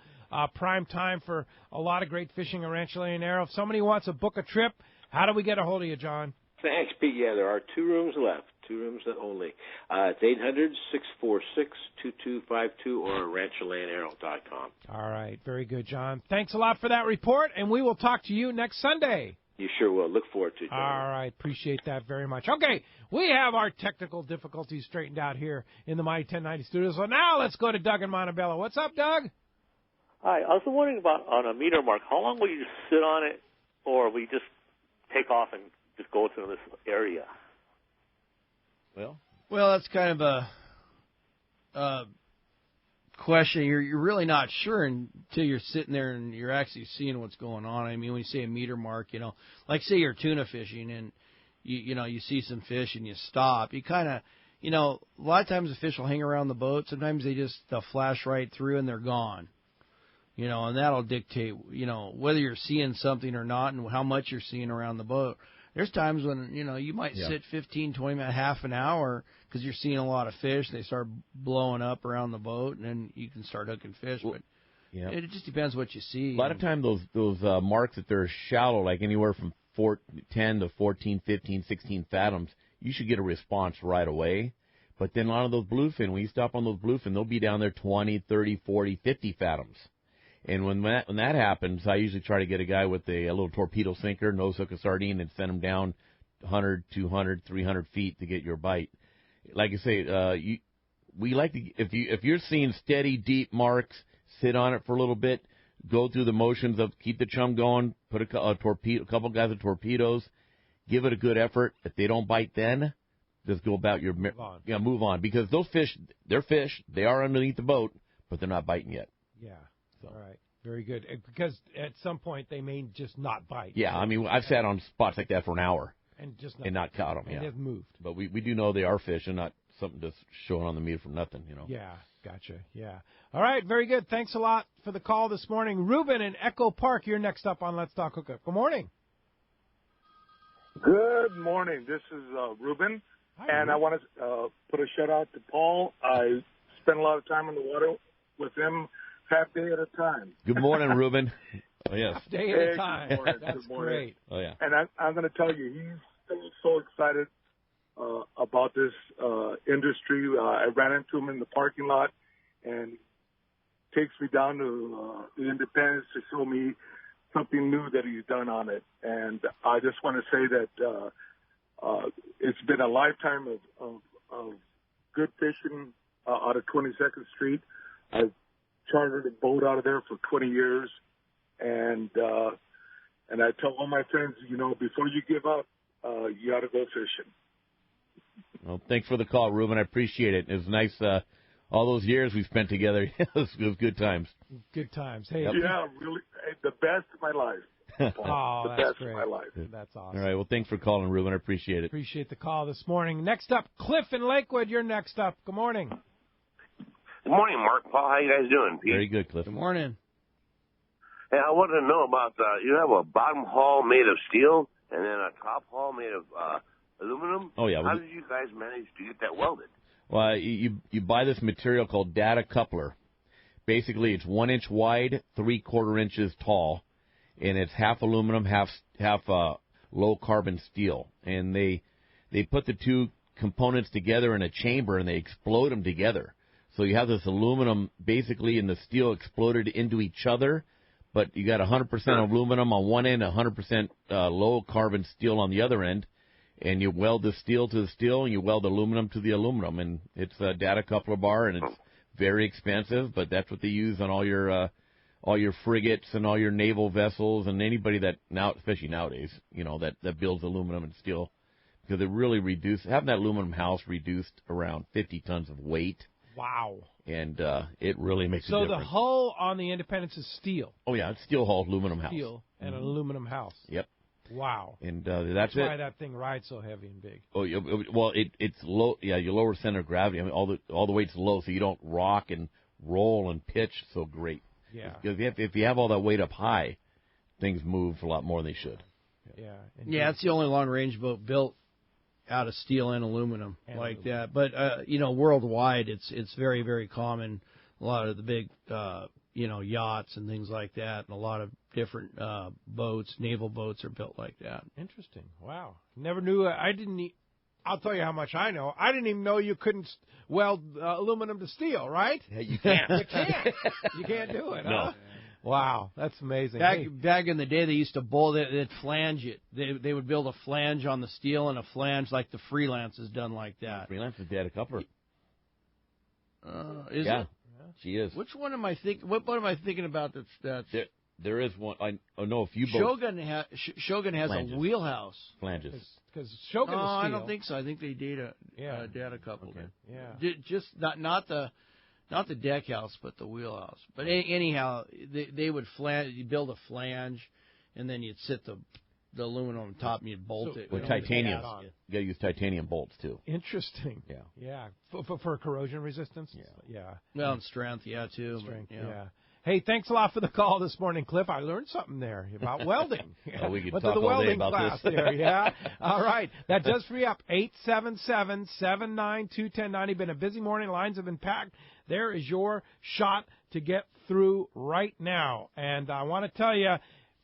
prime time for a lot of great fishing at Rancho Leonero. If somebody wants to book a trip, how do we get a hold of you, John? Thanks, Pete. Yeah, there are 2 rooms left. 2 rooms only. It's 800-646-2252 or rancholandherald.com. All right. Very good, John. Thanks a lot for that report, and we will talk to you next Sunday. You sure will. Look forward to it. All right. Appreciate that very much. Okay. We have our technical difficulties straightened out here in the Mighty 1090 studio. So now let's go to Doug in Montebello. What's up, Doug? Hi. I was wondering about on a meter mark, how long will you just sit on it, or will you just take off and just go to this area? Well, that's kind of a question. You're really not sure until you're sitting there and you're actually seeing what's going on. I mean, when you say a meter mark, like say you're tuna fishing and you see some fish and you stop. You kind of, a lot of times the fish will hang around the boat. Sometimes they'll flash right through and they're gone. And that'll dictate, whether you're seeing something or not and how much you're seeing around the boat. There's times when, you might sit 15, 20 minutes, half an hour because you're seeing a lot of fish. They start blowing up around the boat, and then you can start hooking fish. But it just depends what you see. A lot of time those marks that they're shallow, like anywhere from 10 to 14, 15, 16 fathoms, you should get a response right away. But then a lot of those bluefin, when you stop on those bluefin, they'll be down there 20, 30, 40, 50 fathoms. And when that happens, I usually try to get a guy with a little torpedo sinker, nose hook a sardine, and send him down 100, 200, 300 feet to get your bite. Like I say, we like to if you're seeing steady, deep marks, sit on it for a little bit, go through the motions of keep the chum going, put a couple guys with torpedoes, give it a good effort. If they don't bite, then just go about your move on because those fish, they're fish, they are underneath the boat, but they're not biting yet. Yeah. All right. Very good. Because at some point they may just not bite. Yeah, I mean, I've sat on spots like that for an hour and not caught them. And they've moved. But we do know they are fish and not something just showing on the meter from nothing, Yeah, gotcha. Yeah. All right, very good. Thanks a lot for the call this morning. Ruben in Echo Park, you're next up on Let's Talk Hookup. Good morning. Good morning. This is Ruben. Hi, and Ruben. I want to put a shout-out to Paul. I spent a lot of time on the water with him. Half day at a time. Good morning, Ruben. Oh, yes. Half day at a time. That's great. Oh, yeah. And I'm going to tell you, he's so excited about this industry. I ran into him in the parking lot, and takes me down to the Independence to show me something new that he's done on it. And I just want to say that it's been a lifetime of good fishing out of 22nd Street. I've chartered a boat out of there for 20 years, and I tell all my friends, before you give up, you got to go fishing. Well, thanks for the call, Ruben. I appreciate it. It was nice. All those years we spent together, it was good times. Good times. Hey, yeah, really, the best of my life. Oh, the that's best great. of my life. That's awesome. All right. Well, thanks for calling, Ruben. I appreciate it. Appreciate the call this morning. Next up, Cliff in Lakewood. You're next up. Good morning. Good morning, Mark. Paul, how you guys doing? Pete? Very good, Cliff. Good morning. Hey, I wanted to know about you have a bottom hull made of steel and then a top hull made of aluminum. Oh, yeah. How did you guys manage to get that welded? Well, you buy this material called data coupler. Basically, it's 1 inch wide, 3/4 inches tall, and it's half aluminum, half low carbon steel. And they put the two components together in a chamber and they explode them together. So you have this aluminum basically and the steel exploded into each other, but you got 100% aluminum on one end, 100% low carbon steel on the other end, and you weld the steel to the steel and you weld aluminum to the aluminum, and it's a data coupler bar, and it's very expensive, but that's what they use on all your frigates and all your naval vessels and anybody that now, especially nowadays, that builds aluminum and steel, because it really having that aluminum house reduced around 50 tons of weight. Wow. And it really makes a difference. So the hull on the Independence is steel. Oh, yeah, it's steel hull, aluminum house. Steel and an aluminum house. Yep. Wow. And that's why that thing rides so heavy and big. Oh, well, it's low. Yeah, your lower center of gravity. I mean, all the weight's low, so you don't rock and roll and pitch so great. Yeah. Because if you have all that weight up high, things move a lot more than they should. Yeah. Yeah, it's the only long-range boat built out of steel and aluminum that. But worldwide, it's very, very common. A lot of the big yachts and things like that, and a lot of different boats, naval boats, are built like that. Interesting. Wow. Never knew. I I'll tell you how much I know. I didn't even know you couldn't weld aluminum to steel, right? Yeah, you can't. You can't. You can't do it, No. huh? Wow, that's amazing. Back in the day, they used to they'd flange it. They would build a flange on the steel and a flange like the Freelance is done like that. Freelance is dead a coupler. Is yeah, it? she is. Which one am I thinking? What am I thinking about? That's there is one. I know a few boats. Shogun has Flanges. a wheelhouse. Flanges. Because Shogun is steel. I don't think so. I think they data couple. Okay. Yeah. Just not the deck house, but the wheelhouse. But anyhow, they would build a flange, and then you'd sit the aluminum on top and you'd bolt it. With titanium. You got to use titanium bolts too. Interesting. Yeah. Yeah. For corrosion resistance. Yeah. Well, and strength, too. Strength. Yeah. Hey, thanks a lot for the call this morning, Cliff. I learned something there about welding. Oh, we could Went talk to the all day welding about class this. there, yeah. All right. That does free up 877-792-1090. Been a busy morning. Lines have been packed. There is your shot to get through right now. And I want to tell you,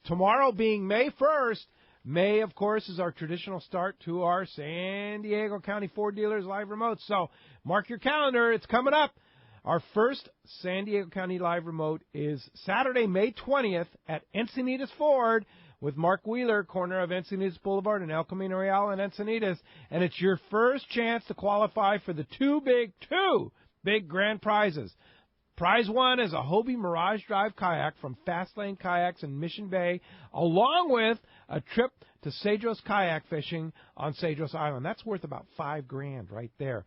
tomorrow being May 1st, May, of course, is our traditional start to our San Diego County Ford Dealers Live Remote. So mark your calendar. It's coming up. Our first San Diego County Live Remote is Saturday, May 20th at Encinitas Ford with Mark Wheeler, corner of Encinitas Boulevard and El Camino Real in Encinitas. And it's your first chance to qualify for the two big grand prizes. Prize one is a Hobie Mirage Drive kayak from Fastlane Kayaks in Mission Bay, along with a trip to Cedros kayak fishing on Cedros Island. That's worth about $5,000 right there.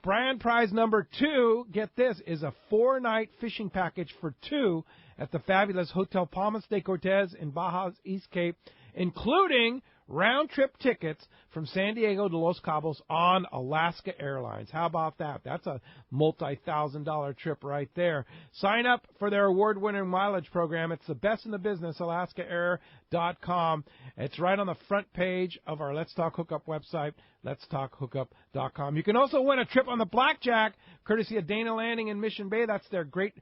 Brand prize number 2, get this, is a 4-night fishing package for 2 at the fabulous Hotel Palmas de Cortez in Baja's East Cape, including round-trip tickets from San Diego to Los Cabos on Alaska Airlines. How about that? That's a multi-$1,000 trip right there. Sign up for their award-winning mileage program. It's the best in the business, AlaskaAir.com. It's right on the front page of our Let's Talk Hookup website, letstalkhookup.com. You can also win a trip on the Blackjack, courtesy of Dana Landing in Mission Bay. That's their great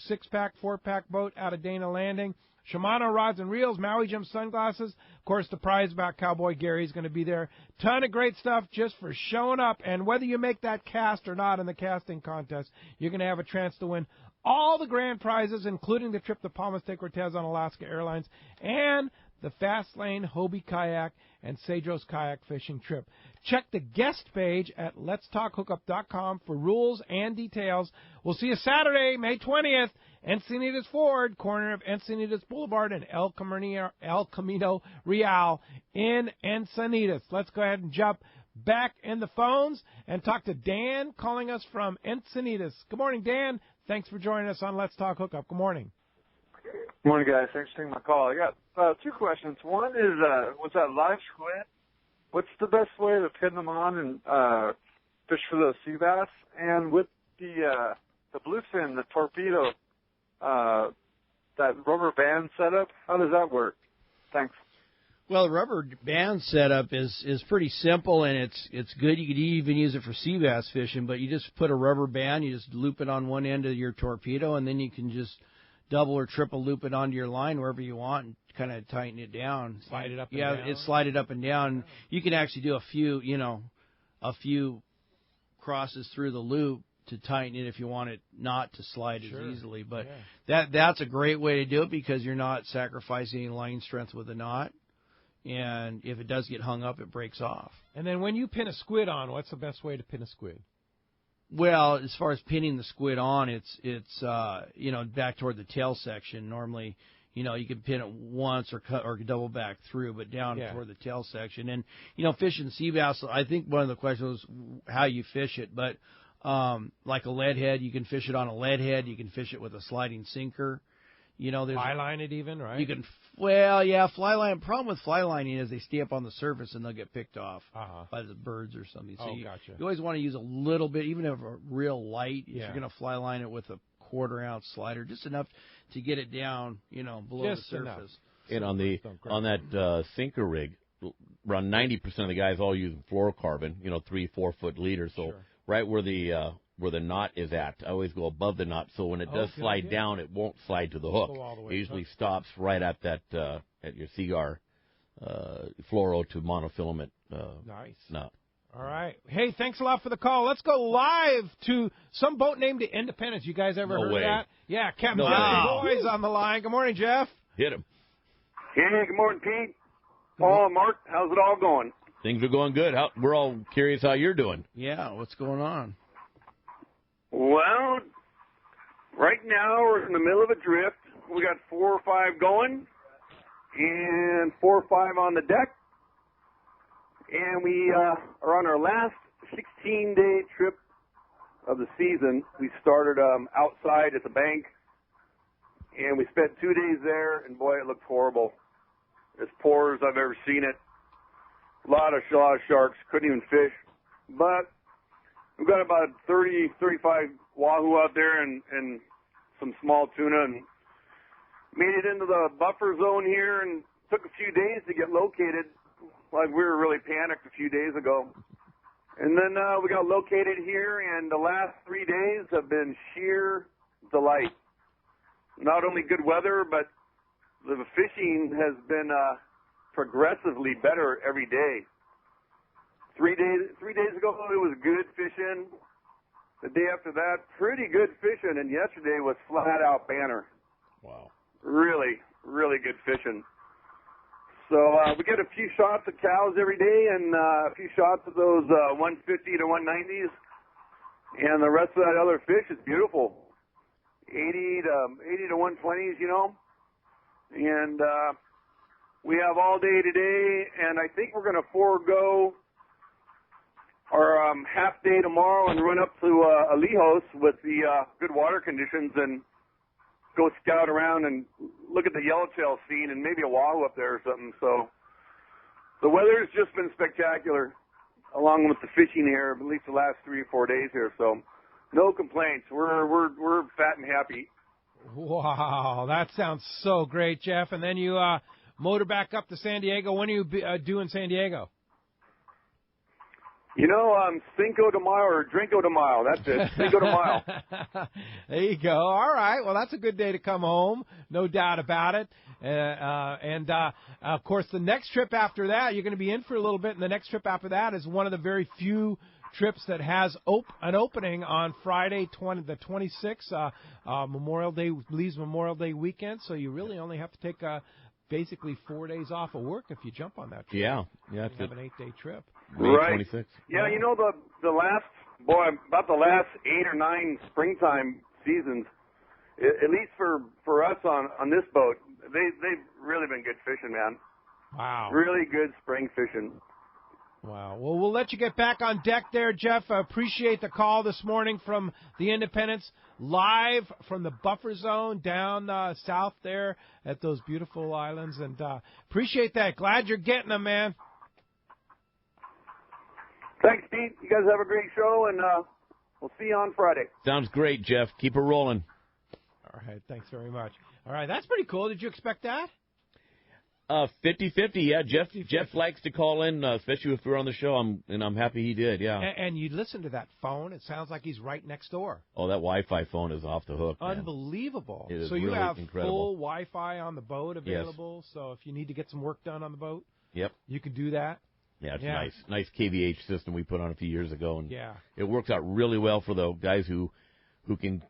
6-pack, 4-pack boat out of Dana Landing. Shimano rods and reels, Maui Jim sunglasses. Of course, the prize about Cowboy Gary is going to be there. Ton of great stuff just for showing up. And whether you make that cast or not in the casting contest, you're going to have a chance to win all the grand prizes, including the trip to Palmas de Cortez on Alaska Airlines and the Fastlane Hobie Kayak and Cedros Kayak Fishing trip. Check the guest page at letstalkhookup.com for rules and details. We'll see you Saturday, May 20th, Encinitas Ford, corner of Encinitas Boulevard and El Camino Real in Encinitas. Let's go ahead and jump back in the phones and talk to Dan calling us from Encinitas. Good morning, Dan. Thanks for joining us on Let's Talk Hookup. Good morning. Good morning, guys. Thanks for taking my call. I got 2 questions. One is, was that live squid? What's the best way to pin them on and fish for those sea bass? And with the bluefin, the torpedo, that rubber band setup, how does that work? Thanks. Well, the rubber band setup is pretty simple, and it's good. You could even use it for sea bass fishing, but you just put a rubber band, you just loop it on one end of your torpedo, and then you can just double or triple loop it onto your line wherever you want and kind of tighten it down. Slide it up and down. Yeah, it's slide it up and down. You can actually do a few crosses through the loop to tighten it if you want it not to slide as easily. But that's a great way to do it because you're not sacrificing any line strength with the knot. And if it does get hung up, it breaks off. And then when you pin a squid on, what's the best way to pin a squid? Well, as far as pinning the squid on, it's back toward the tail section. Normally, you can pin it once or double back through, but down toward the tail section. And fishing sea bass, I think one of the questions was how you fish it. But like a lead head, you can fish it on a lead head. You can fish it with a sliding sinker. Fly line it even, right? You can, fly line. Problem with fly lining is they stay up on the surface and they'll get picked off by the birds or something. So gotcha. You always want to use a little bit, even if a real light. If you're going to fly line it with a 1/4 ounce slider, just enough to get it down, below just the surface. Enough. And on that sinker rig, around 90% of the guys all use fluorocarbon, 3-4 foot leader. So right where the knot is at, I always go above the knot. So when it does slide down, it won't slide to the hook. It usually stops right at that at your cigar fluoro to monofilament knot. All right. Hey, thanks a lot for the call. Let's go live to some boat named the Independence. You guys ever heard of that? Yeah, Captain Jeff Boy's on the line. Good morning, Jeff. Hit him. Hey, good morning, Pete. Paul and Mark, how's it all going? Things are going good. We're all curious how you're doing. Yeah, what's going on? Well, right now we're in the middle of a drift. We got 4 or 5 going and 4 or 5 on the deck. And we are on our last 16-day trip of the season. We started outside at the bank, and we spent 2 days there, and boy, it looked horrible. As poor as I've ever seen it. A lot of sharks, couldn't even fish. But we've got about 30, 35 wahoo out there and some small tuna, and made it into the buffer zone here, and took a few days to get located. Like we were really panicked a few days ago. And then we got located here, and the last 3 days have been sheer delight. Not only good weather, but the fishing has been progressively better every day. 3 days ago, it was good fishing. The day after that, pretty good fishing, and yesterday was flat-out banner. Wow. Really, really good fishing. So we get a few shots of cows every day and a few shots of those 150 to 190s. And the rest of that other fish is beautiful. 80 to 120s, you know. And we have all day today, and I think we're going to forego our half day tomorrow and run up to Alijos with the good water conditions and go scout around and look at the yellowtail scene and maybe a wahoo up there or something. So the weather's just been spectacular, along with the fishing here, at least the last 3 or 4 days here. So no complaints. We're fat and happy. Wow, that sounds so great, Jeff. And then you motor back up to San Diego. When are you due in San Diego? You know, Cinco de Mayo or Drinko de Mayo. That's it. Cinco de Mayo. There you go. All right. Well, that's a good day to come home. No doubt about it. And of course, the next trip after that, you're going to be in for a little bit. And the next trip after that is one of the very few trips that has an opening on Friday, the 26th. Memorial Day leaves Memorial Day weekend. So you really only have to take basically 4 days off of work if you jump on that trip. Yeah. You have an 8-day trip. Right. 26th. Yeah, you know, about the last 8 or 9 springtime seasons, at least for us on this boat, they've really been good fishing, man. Wow. Really good spring fishing. Wow. Well, we'll let you get back on deck there, Jeff. I appreciate the call this morning from the Independence, live from the buffer zone down south there at those beautiful islands. And appreciate that. Glad you're getting them, man. Thanks, Pete. You guys have a great show, and we'll see you on Friday. Sounds great, Jeff. Keep it rolling. All right. Thanks very much. All right. That's pretty cool. Did you expect that? 50-50, yeah. Jeff likes to call in, especially if we're on the show, and I'm happy he did, yeah. And you listen to that phone, it sounds like he's right next door. Oh, that Wi-Fi phone is off the hook, man. Unbelievable. It is so you really have incredible. full Wi-Fi on the boat available, yes. So if you need to get some work done on the boat, yep, you can do that. Yeah, it's nice KVH system we put on a few years ago, and yeah, it works out really well for the guys who can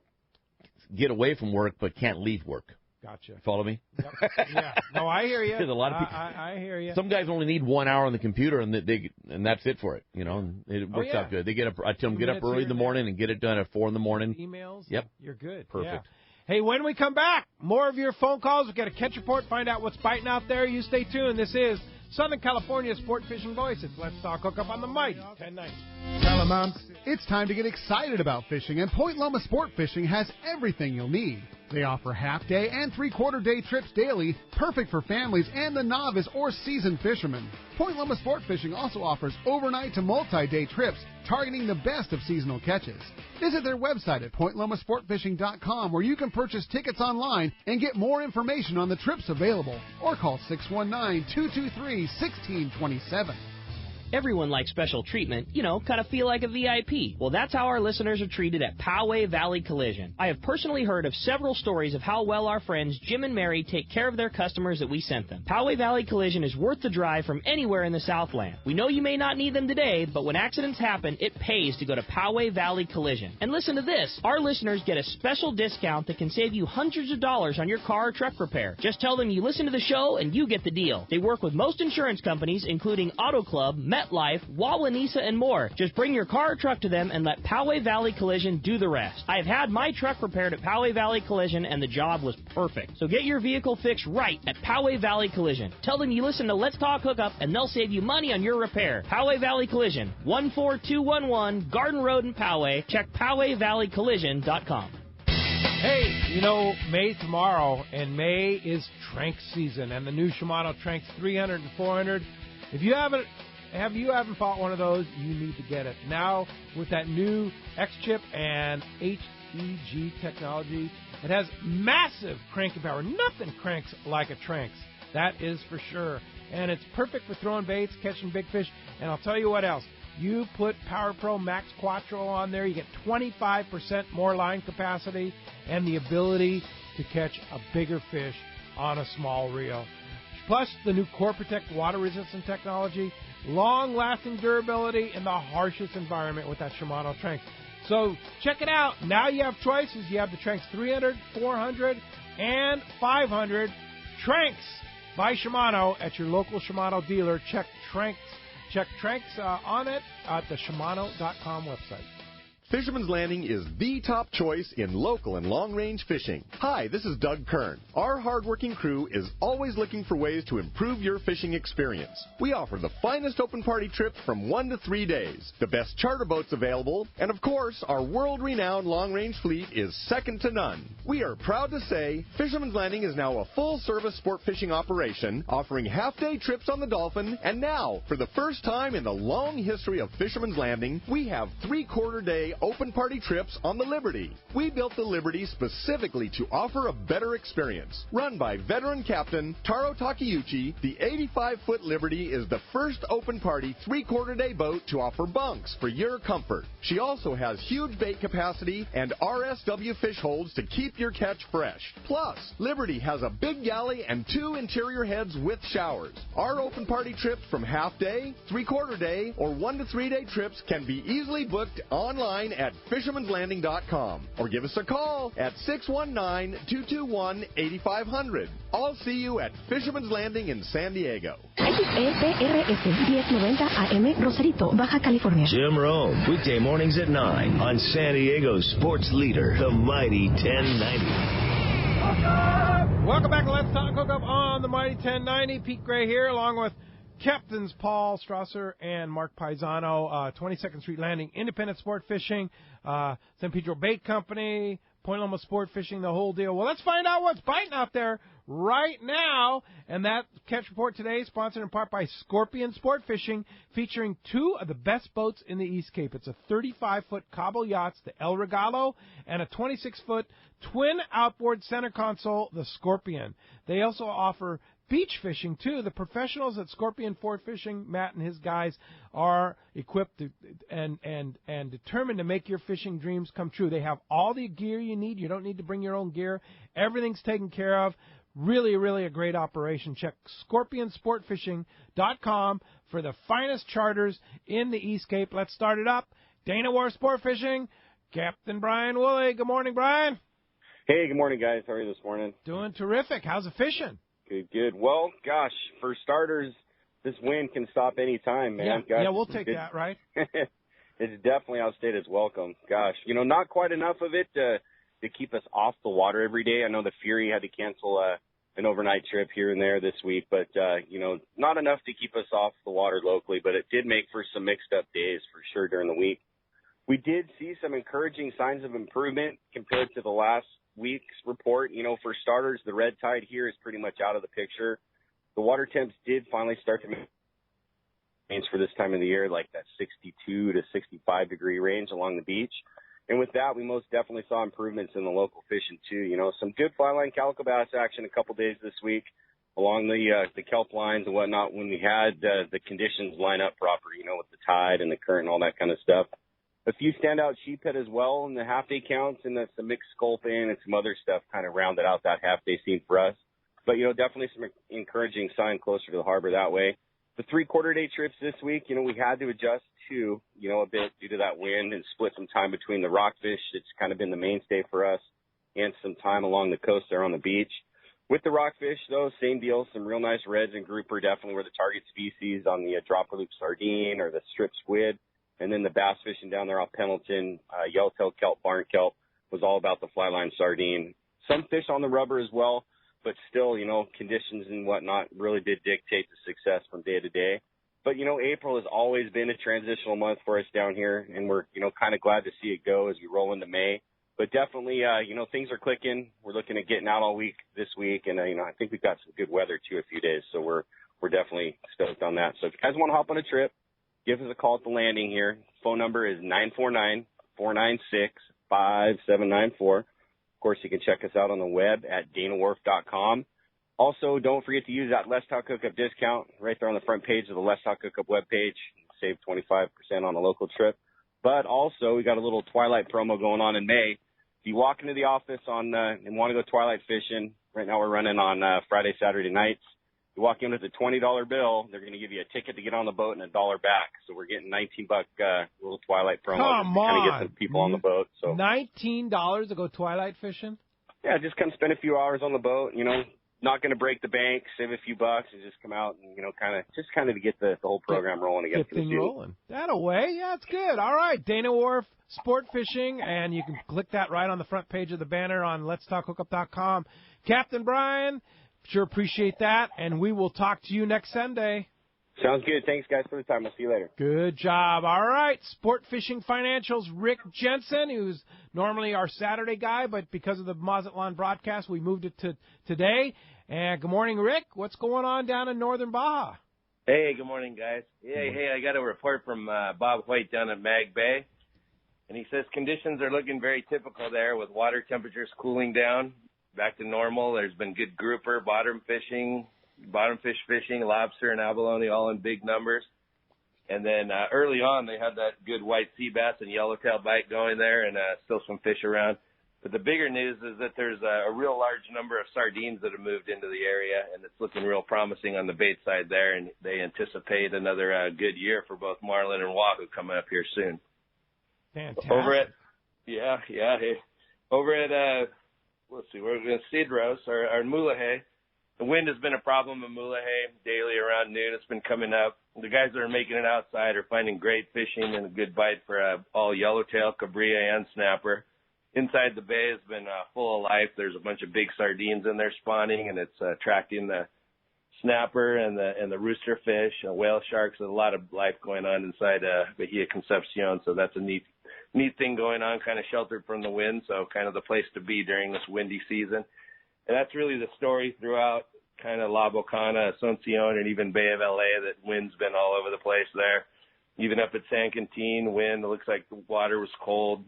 get away from work but can't leave work. Gotcha. Follow me? Yep. Yeah. No, I hear you. There's a lot of people. I hear you. Some guys only need 1 hour on the computer, and that's it for it. You know, and it works out good. They get up. I tell them get up early in the morning and get it done at 4 in the morning. Emails. Yep. You're good. Perfect. Yeah. Hey, when we come back, more of your phone calls. We've got a catch report. Find out what's biting out there. You stay tuned. This is Southern California's Sport Fishing Voice. It's Let's Talk Hookup on the mighty 1090. Telemoms, it's time to get excited about fishing, and Point Loma Sport Fishing has everything you'll need. They offer half-day and three-quarter-day trips daily, perfect for families and the novice or seasoned fishermen. Point Loma Sport Fishing also offers overnight to multi-day trips, targeting the best of seasonal catches. Visit their website at pointlomasportfishing.com, where you can purchase tickets online and get more information on the trips available, or call 619-223-1627. Everyone likes special treatment, kind of feel like a VIP. Well, that's how our listeners are treated at Poway Valley Collision. I have personally heard of several stories of how well our friends Jim and Mary take care of their customers that we sent them. Poway Valley Collision is worth the drive from anywhere in the Southland. We know you may not need them today, but when accidents happen, it pays to go to Poway Valley Collision. And listen to this. Our listeners get a special discount that can save you hundreds of dollars on your car or truck repair. Just tell them you listen to the show and you get the deal. They work with most insurance companies, including Auto Club, MetLife, Wawanesa, and more. Just bring your car or truck to them and let Poway Valley Collision do the rest. I have had my truck repaired at Poway Valley Collision, and the job was perfect. So get your vehicle fixed right at Poway Valley Collision. Tell them you listen to Let's Talk Hookup, and they'll save you money on your repair. Poway Valley Collision, 14211 Garden Road in Poway. Check PowayValleyCollision.com. Hey, May tomorrow, and May is Trank season, and the new Shimano Tranks 300 and 400. If you haven't bought one of those, you need to get it. Now, with that new X-Chip and HEG technology, it has massive cranking power. Nothing cranks like a Tranks. That is for sure. And it's perfect for throwing baits, catching big fish. And I'll tell you what else. You put Power Pro Max Quattro on there, you get 25% more line capacity and the ability to catch a bigger fish on a small reel. Plus, the new Core Protect water-resistant technology, long-lasting durability in the harshest environment with that Shimano Tranks. So check it out. Now you have choices. You have the Tranks 300, 400, and 500. Tranks by Shimano at your local Shimano dealer. Check Tranks on it at the Shimano.com website. Fisherman's Landing is the top choice in local and long-range fishing. Hi, this is Doug Kern. Our hardworking crew is always looking for ways to improve your fishing experience. We offer the finest open party trips from 1 to 3 days, the best charter boats available, and of course, our world-renowned long-range fleet is second to none. We are proud to say Fisherman's Landing is now a full-service sport fishing operation, offering half-day trips on the Dolphin, and now, for the first time in the long history of Fisherman's Landing, we have 3-quarter-day open party trips on the Liberty. We built the Liberty specifically to offer a better experience. Run by veteran captain Taro Takeuchi, the 85-foot Liberty is the first open party 3-quarter-day boat to offer bunks for your comfort. She also has huge bait capacity and RSW fish holds to keep your catch fresh. Plus, Liberty has a big galley and 2 interior heads with showers. Our open party trips from half-day, 3-quarter-day, or 1 to 3 day trips can be easily booked online at fishermanslanding.com or give us a call at 619-221-8500. I'll see you at Fisherman's Landing in San Diego. XEPRS 1090 AM Rosarito, Baja California. Jim Rome, weekday mornings at 9 on San Diego's sports leader, the Mighty 1090. Welcome back to Let's Talk Hookup on the Mighty 1090. Pete Gray here, along with Captains Paul Strasser and Mark Pisano, 22nd Street Landing, Independent Sport Fishing, San Pedro Bait Company, Point Loma Sport Fishing, the whole deal. Well, let's find out what's biting out there right now. And that catch report today is sponsored in part by Scorpion Sport Fishing, featuring 2 of the best boats in the East Cape. It's a 35-foot Cabo Yachts, the El Regalo, and a 26-foot twin outboard center console, the Scorpion. They also offer beach fishing, too. The professionals at Scorpion Sport Fishing, Matt and his guys, are equipped and determined to make your fishing dreams come true. They have all the gear you need. You don't need to bring your own gear. Everything's taken care of. Really, really a great operation. Check ScorpionSportFishing.com for the finest charters in the East Cape. Let's start it up. Dana War Sport Fishing, Captain Brian Woolley. Good morning, Brian. Hey, good morning, guys. How are you this morning? Doing terrific. How's the fishing? Good. Well, gosh, for starters, this wind can stop any time, man. Yeah, we'll take that, right? It's definitely outstayed its welcome. Gosh, not quite enough of it to keep us off the water every day. I know the Fury had to cancel an overnight trip here and there this week, but, not enough to keep us off the water locally, but it did make for some mixed-up days for sure during the week. We did see some encouraging signs of improvement compared to the last week's report. For starters, the red tide here is pretty much out of the picture. The water temps did finally start to make range for this time of the year, like that 62 to 65 degree range along the beach. And with that, we most definitely saw improvements in the local fishing too. Some good fly line calico bass action a couple days this week. along the kelp lines and whatnot when we had the conditions line up proper, with the tide and the current and all that kind of stuff. A few standout sheephead as well in the half-day counts, and then some mixed sculpin and some other stuff kind of rounded out that half-day scene for us. But, definitely some encouraging sign closer to the harbor that way. The 3/4-day trips this week, we had to adjust to, a bit due to that wind and split some time between the rockfish. It's kind of been the mainstay for us, and some time along the coast there on the beach. With the rockfish, though, same deal. Some real nice reds and grouper definitely were the target species on the dropper loop sardine or the strip squid. And then the bass fishing down there off Pendleton, yellowtail kelp, barn kelp was all about the fly line sardine. Some fish on the rubber as well, but still, conditions and whatnot really did dictate the success from day to day. But, April has always been a transitional month for us down here, and we're, kind of glad to see it go as we roll into May. But definitely, things are clicking. We're looking at getting out all week this week, and, I think we've got some good weather, too, a few days. So we're definitely stoked on that. So if you guys want to hop on a trip, give us a call at the landing here. Phone number is 949-496-5794. Of course, you can check us out on the web at danawharf.com. Also, don't forget to use that Let's Talk Hookup discount right there on the front page of the Let's Talk Hookup webpage. Save 25% on a local trip. But also, we got a little twilight promo going on in May. If you walk into the office and want to go twilight fishing, right now we're running on Friday, Saturday nights. You walk in with a $20 bill, they're going to give you a ticket to get on the boat and $1 back. So we're getting $19 little twilight promo Come to kind of on. get some people on the boat. So $19 to go twilight fishing? yeah, just come spend a few hours on the boat. Not going to break the bank, save a few bucks, and just come out and kind of to get the whole program rolling again. Get things rolling. That away, yeah, it's good. All right, Dana Wharf Sport Fishing, and you can click that right on the front page of the banner on letstalkhookup.com. Captain Brian, sure appreciate that, and we will talk to you next Sunday. Sounds good. Thanks, guys, for the time. We'll see you later. Good job. All right, Sport Fishing Financials, Rick Jensen, who's normally our Saturday guy, but because of the Mazatlan broadcast, we moved it to today. And good morning, Rick. What's going on down in northern Baja? Hey, good morning, guys. Hey, I got a report from Bob White down at Mag Bay, and he says conditions are looking very typical there with water temperatures cooling down back to normal. There's been good grouper, bottom fish fishing, lobster and abalone all in big numbers. And then early on, they had that good white sea bass and yellowtail bite going there, and still some fish around. But the bigger news is that there's a real large number of sardines that have moved into the area, and it's looking real promising on the bait side there, and they anticipate another good year for both marlin and wahoo coming up here soon. Fantastic. Over at let's see, we're in Cedros, or Mulegé. The wind has been a problem in Mulegé daily around noon. It's been coming up. The guys that are making it outside are finding great fishing and a good bite for all yellowtail, cabrilla, and snapper. Inside the bay has been full of life. There's a bunch of big sardines in there spawning, and it's attracting the snapper and the rooster fish, whale sharks. There's a lot of life going on inside Bahia Concepcion, so that's a neat thing going on, kind of sheltered from the wind, so kind of the place to be during this windy season. And that's really the story throughout kind of La Bocana, Asuncion, and even Bay of LA, that wind's been all over the place there. Even up at San Quintin, wind, it looks like the water was cold.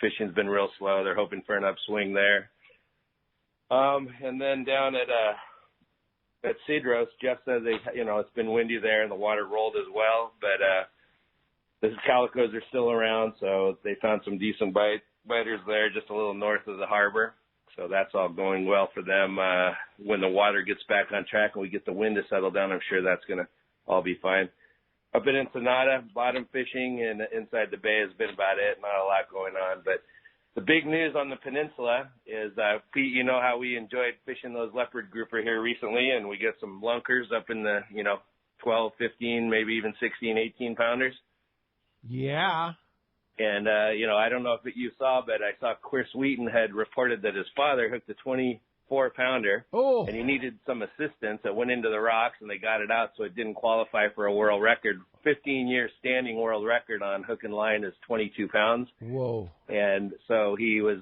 Fishing's been real slow. They're hoping for an upswing there. And then down at Cedros, Jeff says it's been windy there and the water rolled as well. But the calicos are still around, so they found some decent biters there just a little north of the harbor. So that's all going well for them. When the water gets back on track and we get the wind to settle down, I'm sure that's going to all be fine. Up in Ensenada, bottom fishing and inside the bay has been about it. Not a lot going on. But the big news on the peninsula is, Pete, you know how we enjoyed fishing those leopard grouper here recently, and we get some lunkers up in the, 12, 15, maybe even 16, 18 pounders. Yeah. And, I don't know if you saw, but I saw Chris Wheaton had reported that his father hooked a 24-pounder, and he needed some assistance. It went into the rocks, and they got it out, so it didn't qualify for a world record. 15-year standing world record on hook and line is 22 pounds. Whoa. And so he was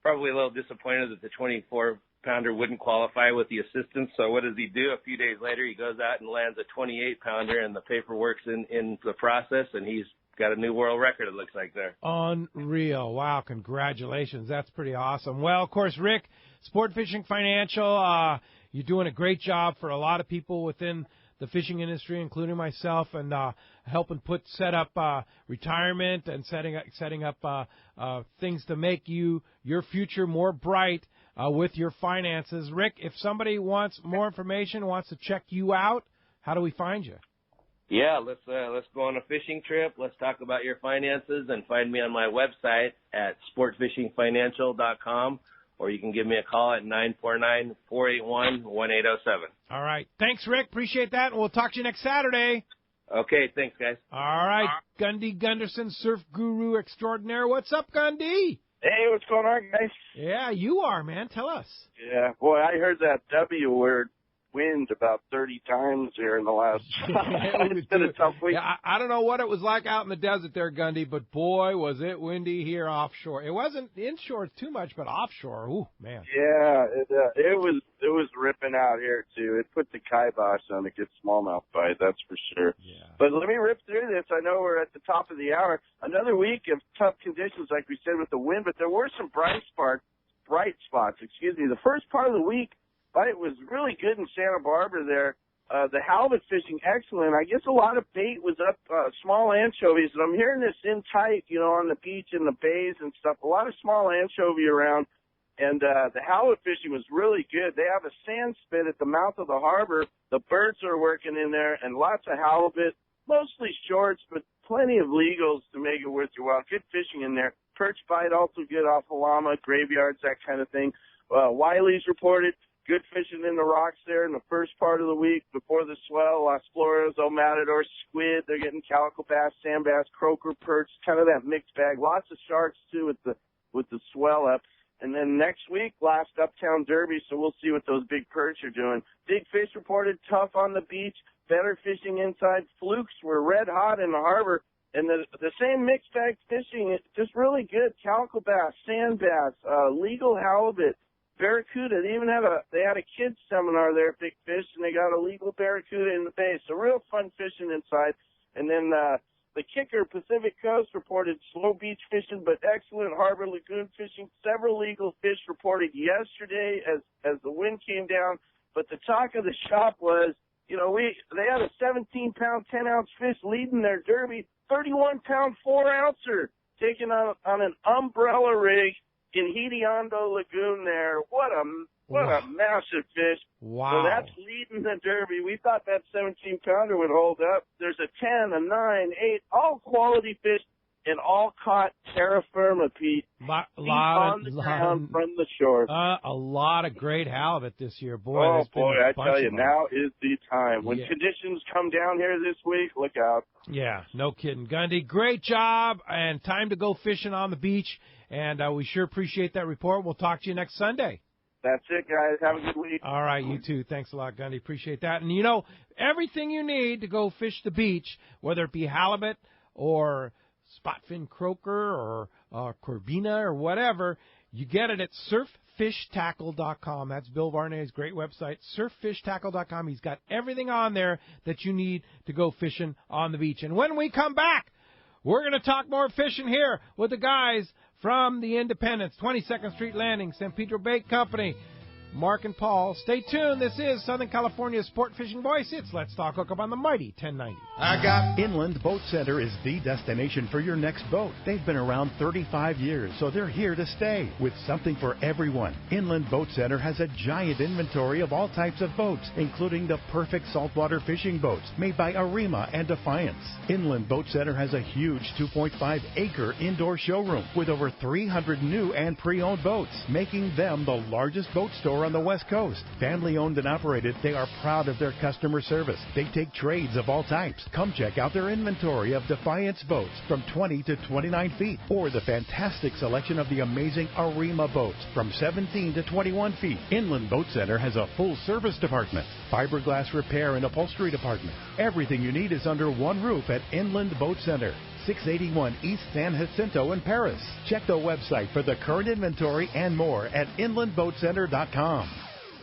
probably a little disappointed that the 24-pounder wouldn't qualify with the assistance. So what does he do? A few days later, he goes out and lands a 28-pounder, and the paperwork's in the process, and he's got a new world record, it looks like there. Unreal. Wow, congratulations. That's pretty awesome. Well, of course, Rick, Sport Fishing Financial, you're doing a great job for a lot of people within the fishing industry, including myself, and helping set up retirement and setting up things to make your future more bright with your finances. Rick, if somebody wants more information, wants to check you out, how do we find you? Yeah, let's go on a fishing trip. Let's talk about your finances, and find me on my website at sportfishingfinancial.com, or you can give me a call at 949-481-1807. All right. Thanks, Rick. Appreciate that, and we'll talk to you next Saturday. Okay, thanks, guys. All right. Gundy Gunderson, surf guru extraordinaire. What's up, Gundy? Hey, what's going on, guys? Yeah, you are, man. Tell us. Yeah, boy, I heard that W word wind about 30 times here in the last it's been a tough week. Yeah, I don't know what it was like out in the desert there, Gundy, but boy, was it windy here offshore. It wasn't inshore too much, but offshore, ooh, man. Yeah, it was ripping out here, too. It put the kibosh on a good smallmouth bite, that's for sure. Yeah. But let me rip through this. I know we're at the top of the hour. Another week of tough conditions, like we said, with the wind, but there were some bright spots. The first part of the week, it was really good in Santa Barbara there. The halibut fishing, excellent. I guess a lot of bait was up, small anchovies, and I'm hearing this in tight, on the beach and the bays and stuff. A lot of small anchovy around, and the halibut fishing was really good. They have a sand spit at the mouth of the harbor. The birds are working in there, and lots of halibut, mostly shorts, but plenty of legals to make it worth your while. Good fishing in there. Perch bite also good off of Loma, graveyards, that kind of thing. Wiley's reported good fishing in the rocks there in the first part of the week before the swell. Las Flores, Matador, Squid. They're getting calico bass, sand bass, croaker, perch, kind of that mixed bag. Lots of sharks too with the swell up. And then next week, last Uptown Derby, so we'll see what those big perch are doing. Big fish reported tough on the beach. Better fishing inside. Flukes were red hot in the harbor. And the same mixed bag fishing, it's just really good. Calico bass, sand bass, legal halibut. Barracuda, they had a kids seminar there at Big Fish, and they got a legal barracuda in the bay. So real fun fishing inside. And then the kicker, Pacific Coast, reported slow beach fishing, but excellent harbor lagoon fishing. Several legal fish reported yesterday as the wind came down. But the talk of the shop was, they had a 17-pound, 10-ounce fish leading their derby, 31-pound, 4-ouncer, taken on an umbrella rig in Hediondo Lagoon there. What a massive fish. Wow. So that's leading the derby. We thought that 17-pounder would hold up. There's a 10, a 9, 8, all quality fish, and all caught terra firma, Pete. On the ground from the shore. A lot of great halibut this year. Boy, I tell you, now is the time. When conditions come down here this week, look out. Yeah, no kidding. Gundy, great job, and time to go fishing on the beach. And we sure appreciate that report. We'll talk to you next Sunday. That's it, guys. Have a good week. All right, you too. Thanks a lot, Gundy. Appreciate that. And, everything you need to go fish the beach, whether it be halibut or spotfin croaker or corvina or whatever, you get it at surffishtackle.com. That's Bill Varney's great website, surffishtackle.com. He's got everything on there that you need to go fishing on the beach. And when we come back, we're going to talk more fishing here with the guys from the Independence, 22nd Street Landing, San Pedro Bait Company, Mark and Paul. Stay tuned. This is Southern California's Sport Fishing Voice. It's Let's Talk Hookup on the mighty 1090. Inland Boat Center is the destination for your next boat. They've been around 35 years, so they're here to stay with something for everyone. Inland Boat Center has a giant inventory of all types of boats, including the perfect saltwater fishing boats made by Arima and Defiance. Inland Boat Center has a huge 2.5-acre indoor showroom with over 300 new and pre-owned boats, making them the largest boat store on the West Coast. Family owned and operated, they are proud of their customer service. They take trades of all types. Come check out their inventory of Defiance boats from 20 to 29 feet, or the fantastic selection of the amazing Arima boats from 17 to 21 feet. Inland Boat Center has a full service department, fiberglass repair and upholstery department. Everything you need is under one roof at Inland Boat Center. 681 East San Jacinto in Paris. Check the website for the current inventory and more at inlandboatcenter.com.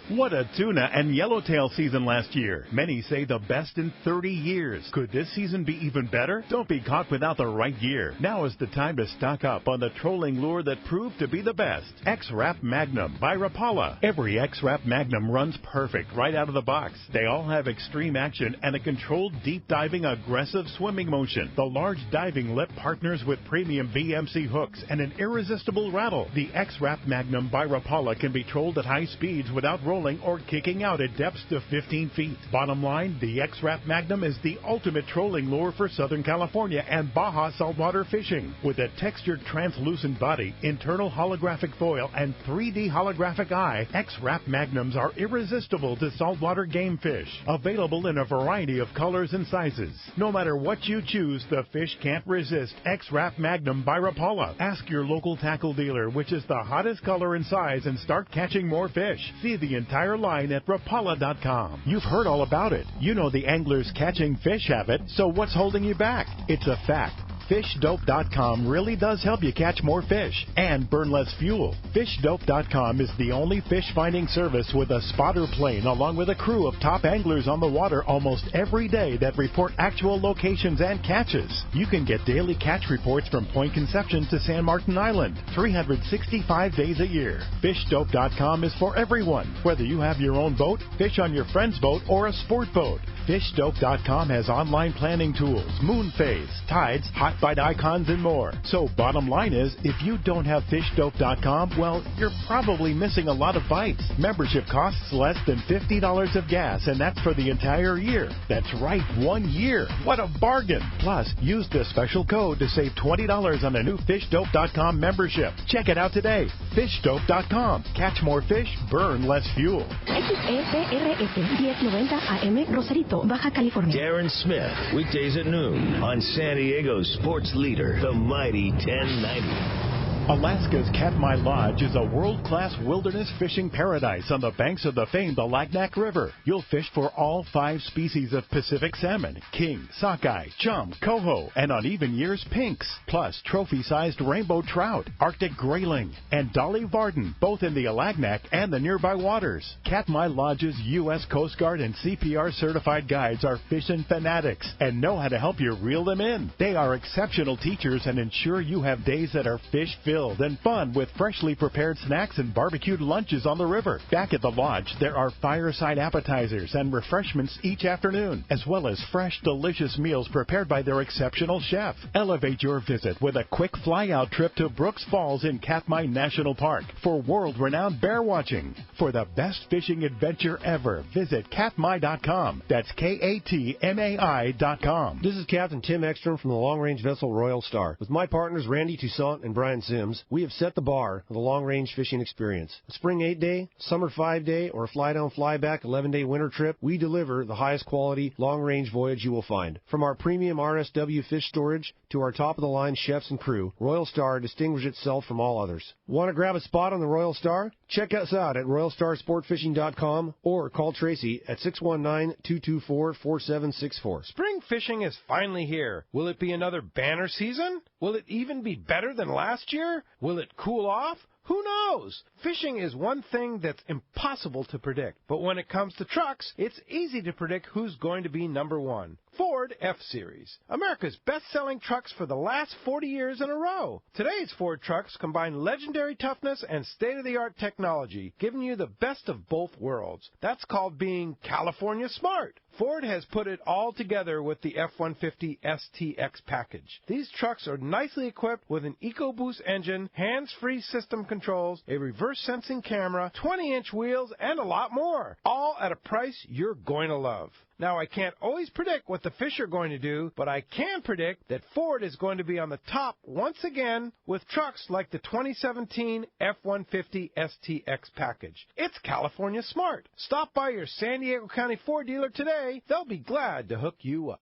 What a tuna and yellowtail season last year. Many say the best in 30 years. Could this season be even better? Don't be caught without the right gear. Now is the time to stock up on the trolling lure that proved to be the best. X-Rap Magnum by Rapala. Every X-Rap Magnum runs perfect right out of the box. They all have extreme action and a controlled deep diving aggressive swimming motion. The large diving lip partners with premium VMC hooks and an irresistible rattle. The X-Rap Magnum by Rapala can be trolled at high speeds without rolling or kicking out at depths to 15 feet. Bottom line, the X-Rap Magnum is the ultimate trolling lure for Southern California and Baja saltwater fishing. With a textured translucent body, internal holographic foil, and 3D holographic eye, X-Rap Magnums are irresistible to saltwater game fish. Available in a variety of colors and sizes. No matter what you choose, the fish can't resist X-Rap Magnum by Rapala. Ask your local tackle dealer which is the hottest color and size and start catching more fish. See the entire line at Rapala.com. You've heard all about it. You know the angler's catching fish habit, so what's holding you back? It's a fact. FishDope.com really does help you catch more fish and burn less fuel. FishDope.com is the only fish finding service with a spotter plane along with a crew of top anglers on the water almost every day that report actual locations and catches. You can get daily catch reports from Point Conception to San Martin Island, 365 days a year. FishDope.com is for everyone, whether you have your own boat, fish on your friend's boat, or a sport boat. FishDope.com has online planning tools, moon phase, tides, hot bite icons, and more. So bottom line is, if you don't have FishDope.com, well, you're probably missing a lot of bites. Membership costs less than $50 of gas, and that's for the entire year. That's right, 1 year. What a bargain. Plus, use the special code to save $20 on a new FishDope.com membership. Check it out today. FishDope.com. Catch more fish, burn less fuel. XEPRS 1090 AM Rosarito, Baja California. Darren Smith, weekdays at noon on San Diego's sports leader, the mighty 1090. Alaska's Katmai Lodge is a world-class wilderness fishing paradise on the banks of the famed Alagnak River. You'll fish for all 5 species of Pacific salmon, king, sockeye, chum, coho, and on even years, pinks, plus trophy-sized rainbow trout, Arctic grayling, and Dolly Varden, both in the Alagnak and the nearby waters. Katmai Lodge's U.S. Coast Guard and CPR certified guides are fishing fanatics and know how to help you reel them in. They are exceptional teachers and ensure you have days that are fish-filled and fun with freshly prepared snacks and barbecued lunches on the river. Back at the lodge, there are fireside appetizers and refreshments each afternoon, as well as fresh, delicious meals prepared by their exceptional chef. Elevate your visit with a quick fly-out trip to Brooks Falls in Katmai National Park for world-renowned bear watching. For the best fishing adventure ever, visit Katmai.com. That's KATMAI.com. This is Captain Tim Ekstrom from the long-range vessel Royal Star. With my partners Randy Toussaint and Brian Sims, we have set the bar for the long-range fishing experience. A spring 8-day, summer 5-day, or a fly-down, fly-back 11-day winter trip, we deliver the highest quality long-range voyage you will find. From our premium RSW fish storage to our top-of-the-line chefs and crew, Royal Star distinguishes itself from all others. Want to grab a spot on the Royal Star? Check us out at RoyalStarSportFishing.com or call Tracy at 619-224-4764. Spring fishing is finally here. Will it be another banner season? Will it even be better than last year? Will it cool off? Who knows? Fishing is one thing that's impossible to predict. But when it comes to trucks, it's easy to predict who's going to be number one. Ford F-Series, America's best-selling trucks for the last 40 years in a row. Today's Ford trucks combine legendary toughness and state-of-the-art technology, giving you the best of both worlds. That's called being California smart. Ford has put it all together with the F-150 STX package. These trucks are nicely equipped with an EcoBoost engine, hands-free system controls, a reverse-sensing camera, 20-inch wheels, and a lot more. All at a price you're going to love. Now, I can't always predict what the fish are going to do, but I can predict that Ford is going to be on the top once again with trucks like the 2017 F-150 STX package. It's California smart. Stop by your San Diego County Ford dealer today. They'll be glad to hook you up.